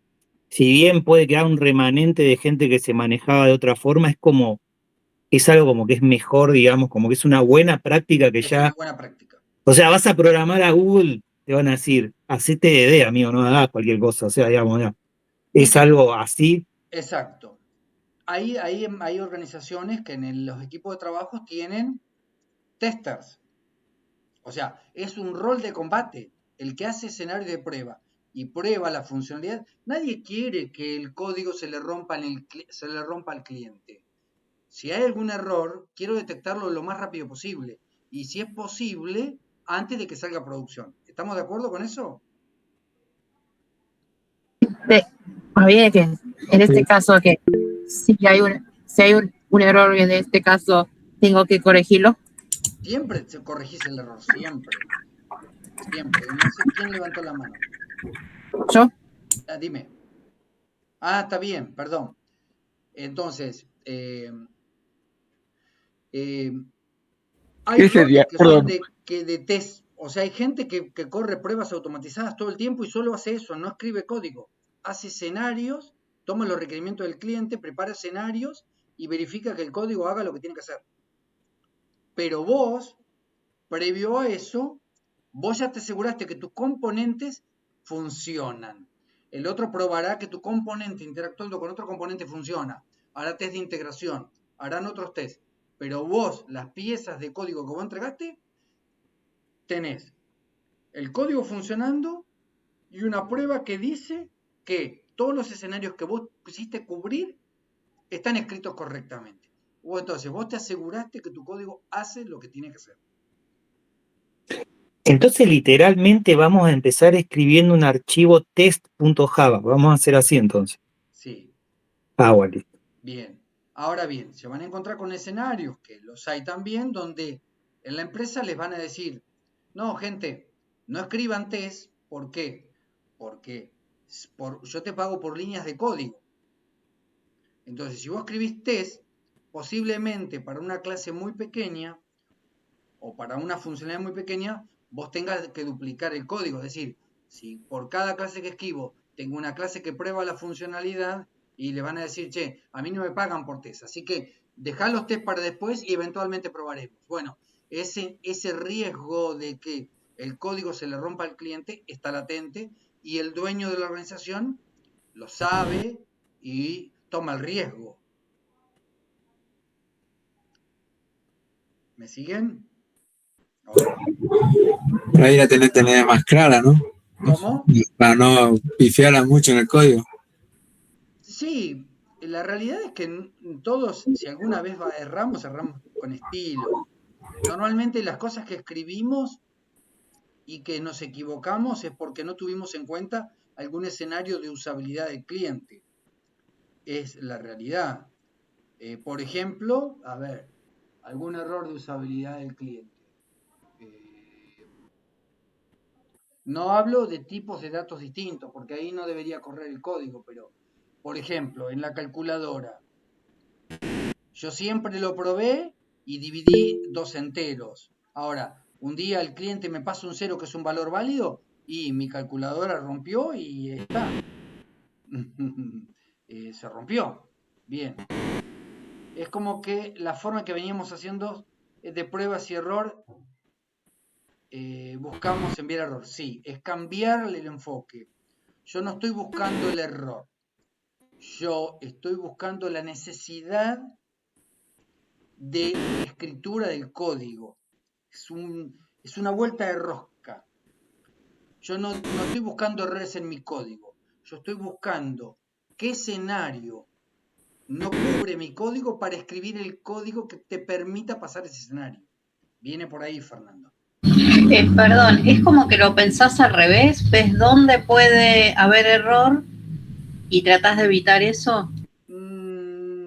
si bien puede quedar un remanente de gente que se manejaba de otra forma, es algo como que es mejor, digamos, como que es una buena práctica que Es una ya, buena práctica. o sea, vas a programar a Google, te van a decir, hacé TDD, amigo, no hagas cualquier cosa, o sea, digamos, no. Es algo así. Exacto. Hay organizaciones que en los equipos de trabajo tienen testers. O sea, es un rol de combate. El que hace escenarios de prueba y prueba la funcionalidad. Nadie quiere que el código se le rompa al cliente. Si hay algún error, quiero detectarlo lo más rápido posible. Y si es posible, antes de que salga a producción. ¿Estamos de acuerdo con eso? Había que, en este caso, que si hay un error, en este caso, tengo que corregirlo. Siempre corregís el error, siempre. Siempre. No sé quién levantó la mano. Yo, Dime. Ah, está bien, perdón. Entonces, hay ¿Qué sería? roles que son Perdón, de test. O sea, hay gente que corre pruebas automatizadas todo el tiempo y solo hace eso, no escribe código. Hace escenarios, toma los requerimientos del cliente, prepara escenarios y verifica que el código haga lo que tiene que hacer. Pero vos, previo a eso, vos ya te aseguraste que tus componentes funcionan. El otro probará que tu componente interactuando con otro componente funciona. Hará test de integración, harán otros test. Pero vos, las piezas de código que vos entregaste, tenés el código funcionando y una prueba que dice que todos los escenarios que vos quisiste cubrir están escritos correctamente. O entonces vos te aseguraste que tu código hace lo que tiene que hacer. Entonces, literalmente vamos a empezar escribiendo un archivo test.java. Vamos a hacer así entonces. Sí. Bueno. Bien. Ahora bien, se van a encontrar con escenarios, que los hay también, donde en la empresa les van a decir, no, gente, no escriban test. ¿Por qué? Porque yo te pago por líneas de código. Entonces, si vos escribís test, posiblemente para una clase muy pequeña o para una funcionalidad muy pequeña, vos tengas que duplicar el código. Es decir, si por cada clase que escribo tengo una clase que prueba la funcionalidad y le van a decir, che, a mí no me pagan por test, así que dejá los test para después y eventualmente probaremos. Bueno, ese riesgo de que el código se le rompa al cliente está latente y el dueño de la organización lo sabe y toma el riesgo. ¿Me siguen? Por ahí la tenés que tener más clara, ¿no? ¿Cómo? Para no pifiarla mucho en el código. Sí, la realidad es que todos, si alguna vez erramos con estilo. Normalmente las cosas que escribimos y que nos equivocamos es porque no tuvimos en cuenta algún escenario de usabilidad del cliente. Es la realidad. Por ejemplo, a ver, algún error de usabilidad del cliente. No hablo de tipos de datos distintos, porque ahí no debería correr el código, pero, por ejemplo, en la calculadora, yo siempre lo probé y dividí dos enteros. Ahora, un día el cliente me pasa un 0 que es un valor válido, Y mi calculadora rompió y está. Se rompió. Bien. Es como que la forma que veníamos haciendo de pruebas y error, buscamos enviar error. Sí, es cambiarle el enfoque. Yo no estoy buscando el error. Yo estoy buscando la necesidad de escritura del código. Es una vuelta de rosca. Yo no estoy buscando errores en mi código. Yo estoy buscando qué escenario no cubre mi código para escribir el código que te permita pasar ese escenario. Viene por ahí, Fernando. Perdón, es como que lo pensás al revés, ves dónde puede haber error y tratás de evitar eso.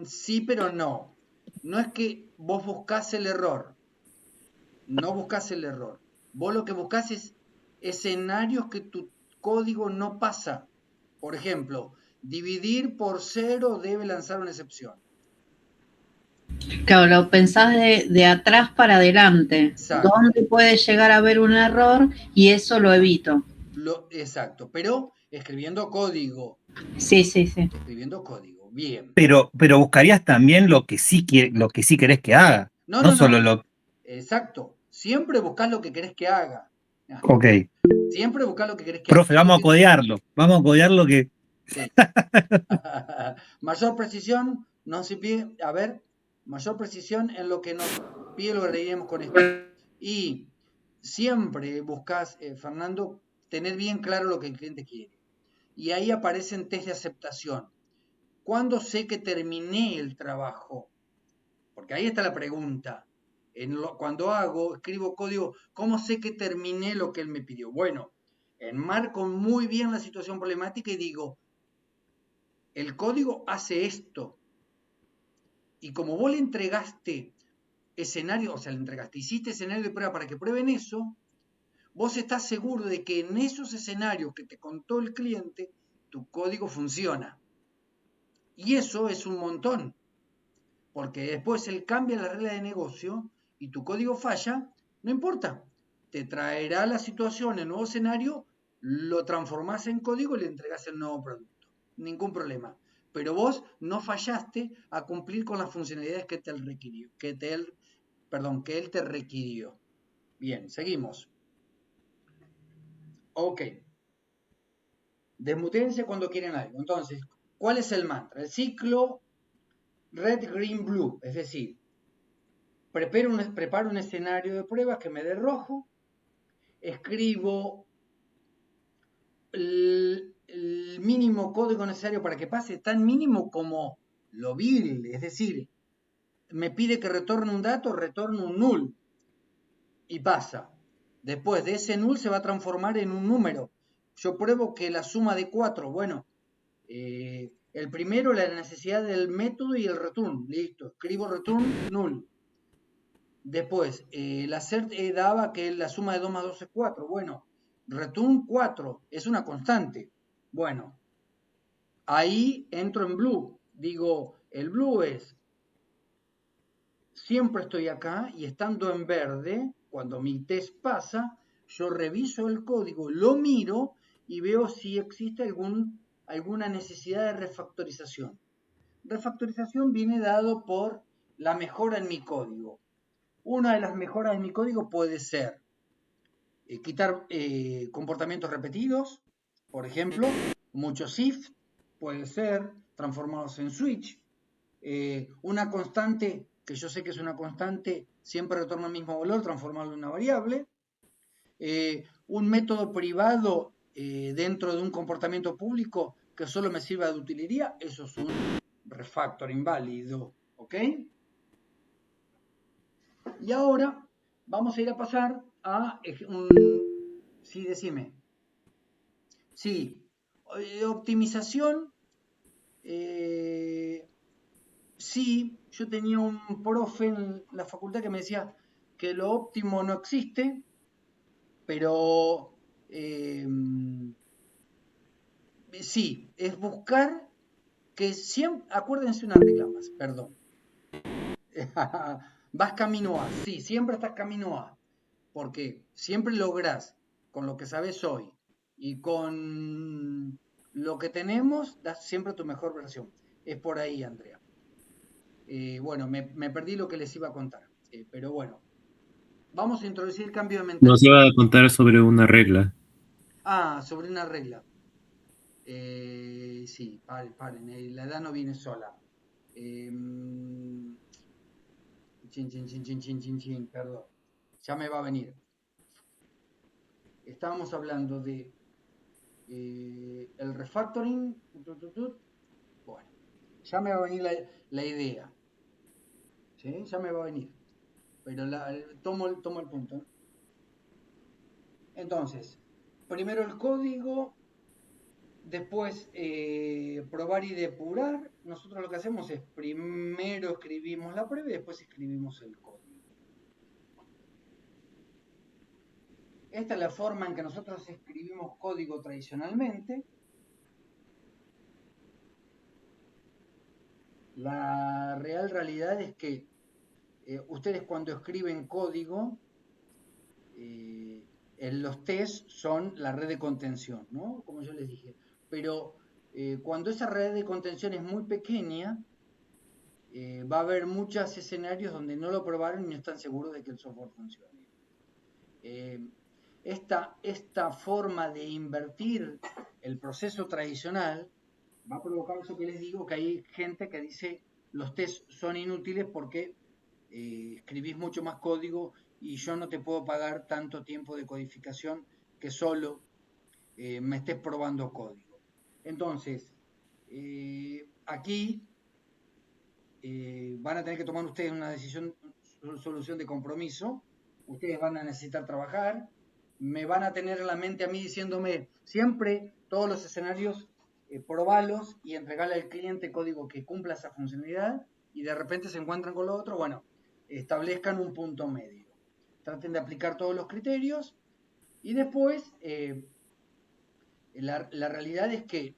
Sí, pero no. No es que vos buscás el error. No buscás el error. Vos lo que buscás es escenarios que tu código no pasa. Por ejemplo, dividir por 0 debe lanzar una excepción. Claro, lo pensás de atrás para adelante. Exacto. ¿Dónde puede llegar a haber un error? Y eso lo evito. Exacto, pero escribiendo código. Sí, sí, sí. Escribiendo código, bien. Pero buscarías también lo que sí querés que haga. No. Solo lo. Exacto. Siempre buscás lo que querés que haga. Ok. Siempre buscás lo que querés que haga. Profe, vamos a codearlo. Vamos a codear lo que. Sí. Mayor precisión no se pide. A ver, mayor precisión en lo que nos pide lo que leeremos con esto. Y siempre buscas, Fernando, tener bien claro lo que el cliente quiere. Y ahí aparecen test de aceptación. ¿Cuándo sé que terminé el trabajo? Porque ahí está la pregunta. Cuando escribo código, ¿cómo sé que terminé lo que él me pidió? Bueno, enmarco muy bien la situación problemática y digo, el código hace esto. Y como vos le entregaste escenario, o sea, hiciste escenario de prueba para que prueben eso, vos estás seguro de que en esos escenarios que te contó el cliente, tu código funciona. Y eso es un montón. Porque después él cambia la regla de negocio y tu código falla, no importa. Te traerá la situación, el nuevo escenario, lo transformás en código y le entregás el nuevo producto. Ningún problema. Pero vos no fallaste a cumplir con las funcionalidades que él te requirió. Bien, seguimos. Ok. Desmutéense cuando quieren algo. Entonces, ¿cuál es el mantra? El ciclo red, green, blue. Es decir, preparo un escenario de pruebas que me dé rojo, escribo el mínimo código necesario para que pase, tan mínimo como lo vil, es decir, me pide que retorne un dato, retorno un null y pasa. Después de ese null se va a transformar en un número. Yo pruebo que la suma de 4, bueno, el primero la necesidad del método y el return, listo, escribo return null. Después, la cert daba que la suma de 2 más 2 es 4. Bueno, return 4 es una constante. Bueno, ahí entro en blue. Digo, el blue es, siempre estoy acá y estando en verde, cuando mi test pasa, yo reviso el código, lo miro y veo si existe alguna necesidad de refactorización. Refactorización viene dado por la mejora en mi código. Una de las mejoras de mi código puede ser quitar comportamientos repetidos, por ejemplo, muchos if, puede ser transformados en switch. Una constante, que yo sé que es una constante, siempre retorna el mismo valor, transformarlo en una variable. Un método privado dentro de un comportamiento público que solo me sirva de utilidad, eso es un refactor inválido, ¿ok? Y ahora vamos a ir a pasar a Sí, decime. Sí, optimización. Sí, yo tenía un profe en la facultad que me decía que lo óptimo no existe, pero sí, es buscar que siempre, acuérdense una regla más, perdón. Vas camino a, sí, siempre estás camino a, porque siempre lográs, con lo que sabes hoy, Y con lo que tenemos, das siempre tu mejor versión. Es por ahí, Andrea. Bueno, me perdí lo que les iba a contar. Pero bueno, vamos a introducir el cambio de Nos mentalidad. iba a contar sobre una regla. Ah, sobre una regla. Sí, paren, la edad no viene sola. Perdón. Ya me va a venir. Estábamos hablando de el refactoring. Bueno, ya me va a venir la idea. ¿Sí? Ya me va a venir. Pero tomo el punto. Entonces, primero el código, después probar y depurar. Nosotros lo que hacemos es primero escribimos la prueba y después escribimos el código. Esta es la forma en que nosotros escribimos código tradicionalmente. La real realidad es que ustedes cuando escriben código, los test son la red de contención, ¿no? Como yo les dije. Pero cuando esa red de contención es muy pequeña, va a haber muchos escenarios donde no lo probaron y no están seguros de que el software funcione. Esta forma de invertir el proceso tradicional va a provocar eso que les digo, que hay gente que dice los tests son inútiles porque escribís mucho más código y yo no te puedo pagar tanto tiempo de codificación que solo me estés probando código. Entonces, aquí van a tener que tomar ustedes una solución de compromiso. Ustedes van a necesitar trabajar. Me van a tener en la mente a mí diciéndome siempre todos los escenarios, probalos y entregarle al cliente código que cumpla esa funcionalidad, y de repente se encuentran con lo otro. Bueno, establezcan un punto medio. Traten de aplicar todos los criterios y después la realidad es que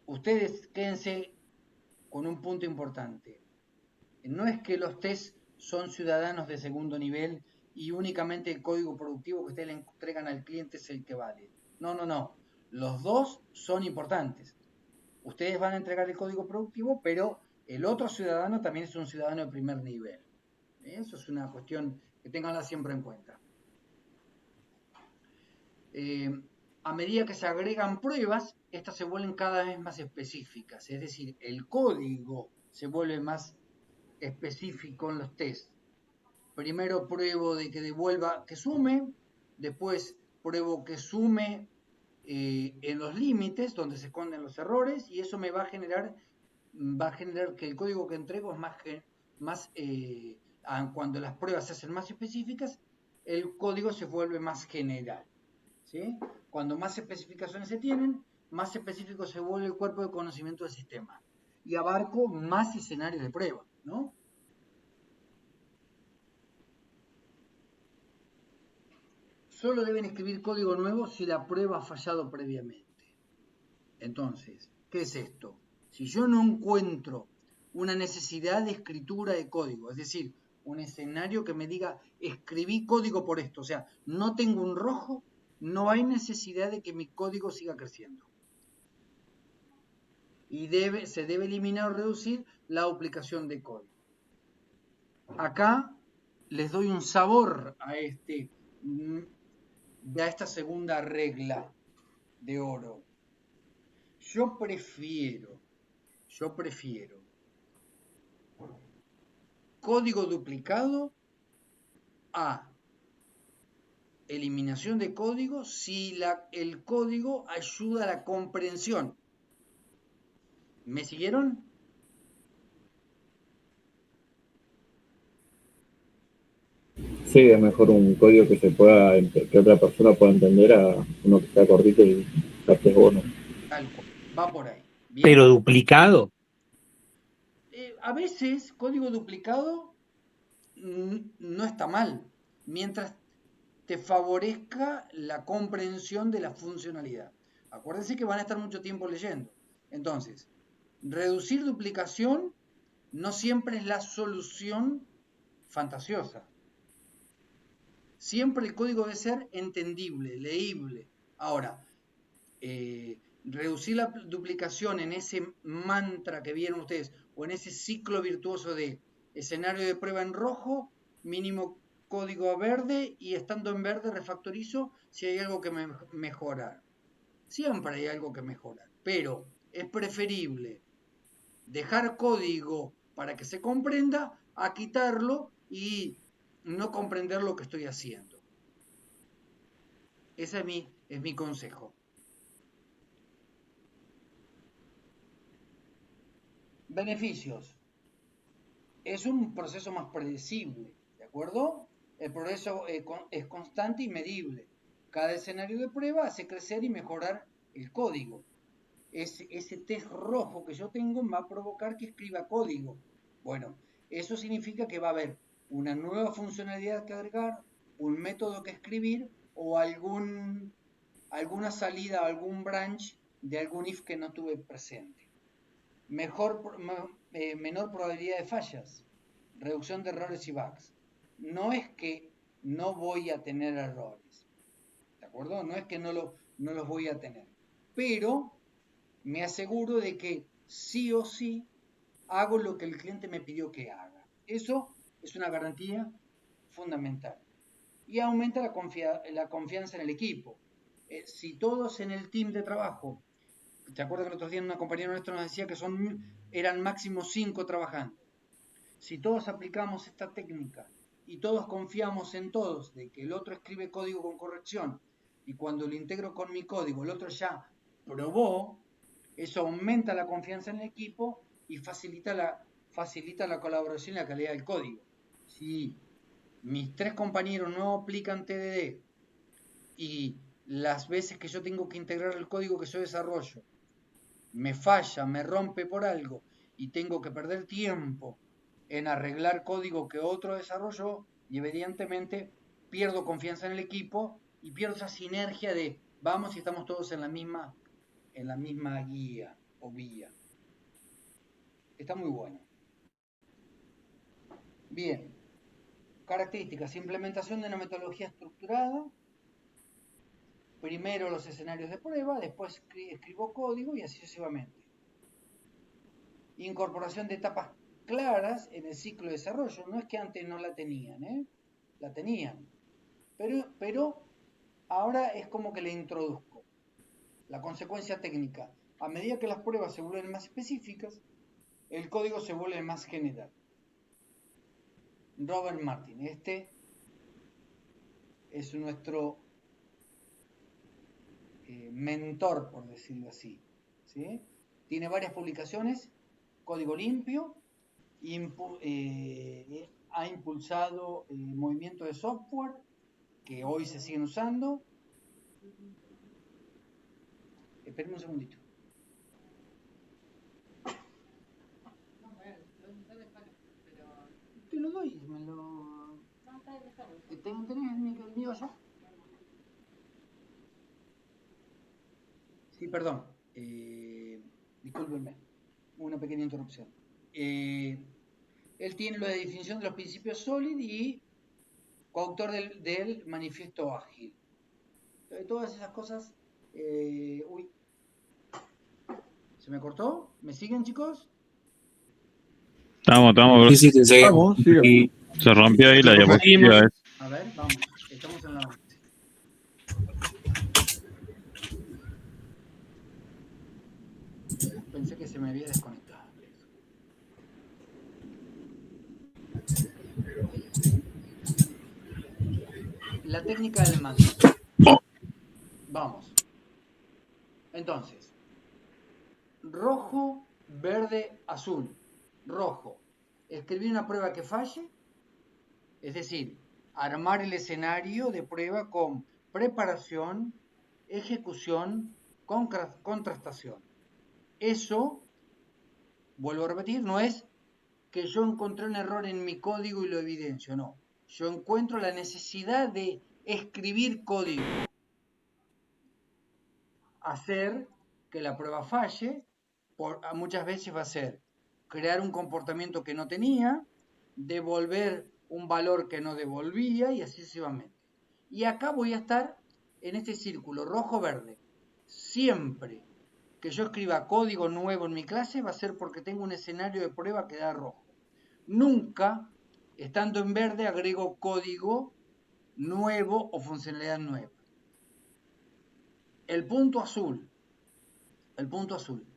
ustedes quédense con un punto importante. No es que los test son ciudadanos de segundo nivel y únicamente el código productivo que ustedes le entregan al cliente es el que vale. No. Los dos son importantes. Ustedes van a entregar el código productivo, pero el otro ciudadano también es un ciudadano de primer nivel. Eso es una cuestión que tenganla siempre en cuenta. A medida que se agregan pruebas, estas se vuelven cada vez más específicas. Es decir, el código se vuelve más específico en los tests. Primero pruebo de que devuelva, que sume, después pruebo que sume en los límites donde se esconden los errores, y eso me va a generar que el código que entrego es más cuando las pruebas se hacen más específicas, el código se vuelve más general. ¿Sí? Cuando más especificaciones se tienen, más específico se vuelve el cuerpo de conocimiento del sistema y abarco más escenarios de prueba, ¿no? Solo deben escribir código nuevo si la prueba ha fallado previamente. Entonces, ¿qué es esto? Si yo no encuentro una necesidad de escritura de código, es decir, un escenario que me diga, escribí código por esto, o sea, no tengo un rojo, no hay necesidad de que mi código siga creciendo. Y se debe eliminar o reducir la duplicación de código. Acá les doy un sabor a esta segunda regla de oro. Yo prefiero código duplicado a eliminación de código si el código ayuda a la comprensión. ¿Me siguieron? Sí, es mejor un código que otra persona pueda entender a uno que está cortito y que es bueno. Tal cual, va por ahí. ¿Bien? Pero duplicado. A veces código duplicado no está mal, mientras te favorezca la comprensión de la funcionalidad. Acuérdense que van a estar mucho tiempo leyendo. Entonces, reducir duplicación no siempre es la solución fantasiosa. Siempre el código debe ser entendible, leíble. Ahora, reducir la duplicación en ese mantra que vieron ustedes, o en ese ciclo virtuoso de escenario de prueba en rojo, mínimo código verde, y estando en verde refactorizo si hay algo que mejorar. Siempre hay algo que mejorar, pero es preferible dejar código para que se comprenda a quitarlo y no comprender lo que estoy haciendo. Ese es mi consejo. Beneficios. Es un proceso más predecible, ¿de acuerdo? El progreso es constante y medible. Cada escenario de prueba hace crecer y mejorar el código. Ese test rojo que yo tengo va a provocar que escriba código. Bueno, eso significa que va a haber una nueva funcionalidad que agregar, un método que escribir o alguna salida, algún branch de algún if que no tuve presente. Menor probabilidad de fallas, reducción de errores y bugs. No es que no voy a tener errores, ¿de acuerdo? No es que no los voy a tener, pero me aseguro de que sí o sí hago lo que el cliente me pidió que haga. Eso es una garantía fundamental. Y aumenta la confianza en el equipo. Si todos en el team de trabajo, ¿te acuerdas que el otro día una compañera nuestra nos decía que eran máximo 5 trabajando? Si todos aplicamos esta técnica y todos confiamos en todos de que el otro escribe código con corrección y cuando lo integro con mi código el otro ya probó, eso aumenta la confianza en el equipo y facilita la colaboración y la calidad del código. Si mis 3 compañeros no aplican TDD y las veces que yo tengo que integrar el código que yo desarrollo me falla, me rompe por algo y tengo que perder tiempo en arreglar código que otro desarrolló, y evidentemente pierdo confianza en el equipo y pierdo esa sinergia de vamos y estamos todos en la misma guía o vía. Está muy bueno. Bien. Características. Implementación de una metodología estructurada. Primero los escenarios de prueba, después escribo código y así sucesivamente. Incorporación de etapas claras en el ciclo de desarrollo. No es que antes no la tenían, la tenían. Pero ahora es como que le introduzco. La consecuencia técnica. A medida que las pruebas se vuelven más específicas, el código se vuelve más general. Robert Martin, este es nuestro mentor, por decirlo así, ¿sí? Tiene varias publicaciones, código limpio, ha impulsado movimientos de software que hoy se siguen usando. Espérenme un segundito. Te lo doy, me lo... ¿Tenés el mío allá? Sí, perdón. Discúlpenme. Una pequeña interrupción. Él tiene la definición de los principios SOLID y coautor del manifiesto ágil. Todas esas cosas... uy. ¿Se me cortó? ¿Me siguen, chicos? Estamos. Sí, te seguimos. Sí. Se rompió ahí la diapositiva. A ver, vamos. Estamos en la 11. Pensé que se me había desconectado. La técnica del mando. Vamos. Entonces, rojo, verde, azul. Rojo. Escribir una prueba que falle. Es decir, armar el escenario de prueba con preparación, ejecución, contrastación. Eso, vuelvo a repetir, no es que yo encontré un error en mi código y lo evidencio, no. Yo encuentro la necesidad de escribir código. Hacer que la prueba falle, muchas veces va a ser crear un comportamiento que no tenía, devolver un valor que no devolvía y así sucesivamente. Y acá voy a estar en este círculo rojo-verde. siempre que yo escriba código nuevo en mi clase va a ser porque tengo un escenario de prueba que da rojo. Nunca, estando en verde, agrego código nuevo o funcionalidad nueva. El punto azul,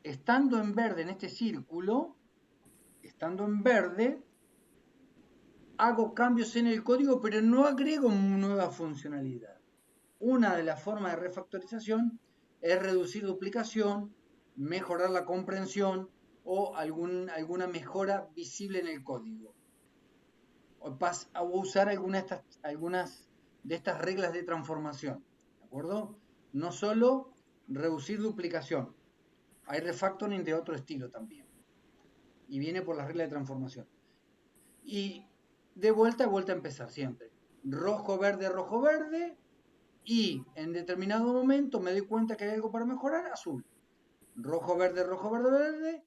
estando en verde en este círculo, estando en verde, hago cambios en el código, pero no agrego nueva funcionalidad. Una de las formas de refactorización es reducir duplicación, mejorar la comprensión o alguna mejora visible en el código. O usar algunas de estas reglas de transformación, ¿de acuerdo? No solo reducir duplicación, hay refactoring de otro estilo también. Y viene por las reglas de transformación. Y de vuelta a empezar siempre. Rojo, verde, y en determinado momento me doy cuenta que hay algo para mejorar, azul. Rojo, verde,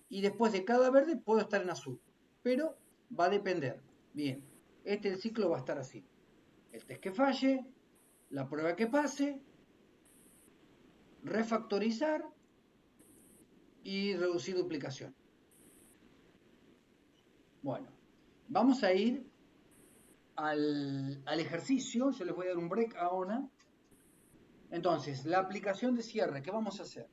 y después de cada verde puedo estar en azul. Pero va a depender. Bien, el ciclo va a estar así. El test que falle, la prueba que pase, refactorizar y reducir duplicación. Bueno, vamos a ir al ejercicio. Yo les voy a dar un break ahora. Entonces, la aplicación de cierre, ¿qué vamos a hacer?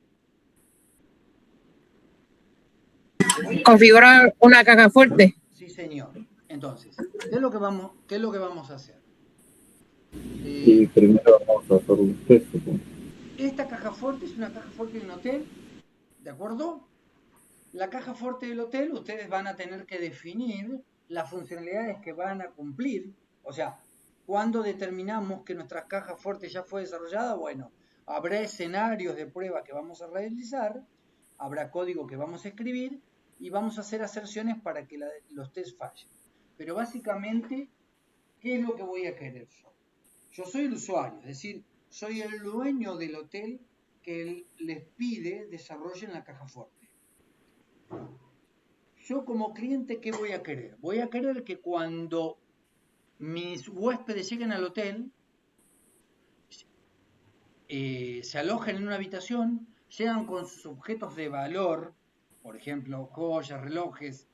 Configurar una caja fuerte. Sí, señor. Entonces, ¿qué es lo que vamos a hacer? Y primero vamos a hacer un test, supongo. Esta caja fuerte es una caja fuerte de un hotel, ¿de acuerdo? La caja fuerte del hotel, ustedes van a tener que definir las funcionalidades que van a cumplir. O sea, cuando determinamos que nuestra caja fuerte ya fue desarrollada, bueno, habrá escenarios de prueba que vamos a realizar, habrá código que vamos a escribir y vamos a hacer aserciones para que los tests fallen. Pero básicamente, ¿qué es lo que voy a querer yo? Yo soy el usuario, es decir, soy el dueño del hotel que les pide desarrollen la caja fuerte. Yo como cliente, ¿qué voy a querer? Voy a querer que cuando mis huéspedes lleguen al hotel, se alojen en una habitación, llegan con sus objetos de valor, por ejemplo, joyas, relojes,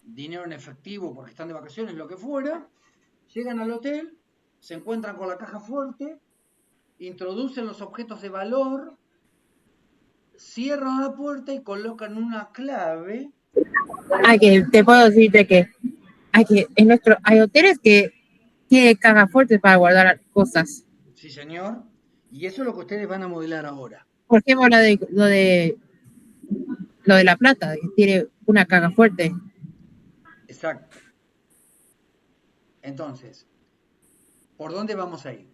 dinero en efectivo porque están de vacaciones, lo que fuera, llegan al hotel, se encuentran con la caja fuerte, introducen los objetos de valor, cierran la puerta y colocan una clave. Que te puedo decir de que hay hoteles que tienen cajas fuertes para guardar cosas. Sí, señor. Y eso es lo que ustedes van a modelar ahora. Por ejemplo, lo de La Plata, que tiene una caja fuerte. Exacto. Entonces, ¿por dónde vamos a ir?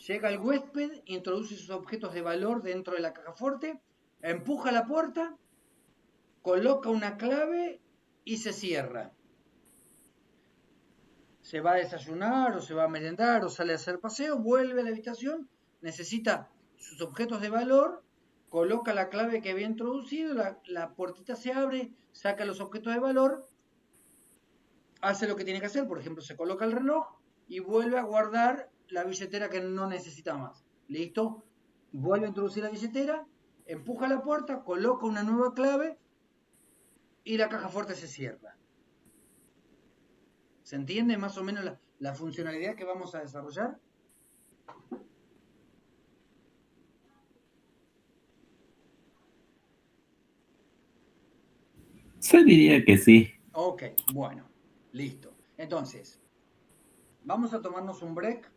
Llega el huésped, introduce sus objetos de valor dentro de la caja fuerte, empuja la puerta, coloca una clave y se cierra. Se va a desayunar o se va a merendar o sale a hacer paseo, vuelve a la habitación, necesita sus objetos de valor, coloca la clave que había introducido, la puertita se abre, saca los objetos de valor, hace lo que tiene que hacer, por ejemplo, se coloca el reloj y vuelve a guardar la billetera que no necesita más. ¿Listo? Vuelve a introducir la billetera, empuja la puerta, coloca una nueva clave y la caja fuerte se cierra. ¿Se entiende más o menos la funcionalidad que vamos a desarrollar? Yo diría que sí. Ok, bueno, listo. Entonces, vamos a tomarnos un break.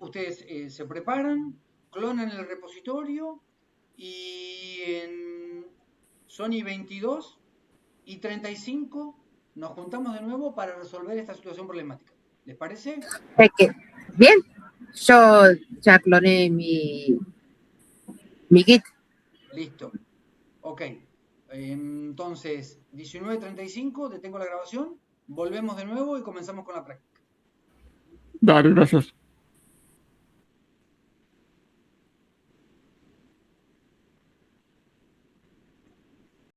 Ustedes se preparan, clonan el repositorio y en Sony 22 y 35 nos juntamos de nuevo para resolver esta situación problemática. ¿Les parece? Bien, yo ya cloné mi Git. Listo. Ok. Entonces, 19:35, detengo la grabación, volvemos de nuevo y comenzamos con la práctica. Dale, gracias.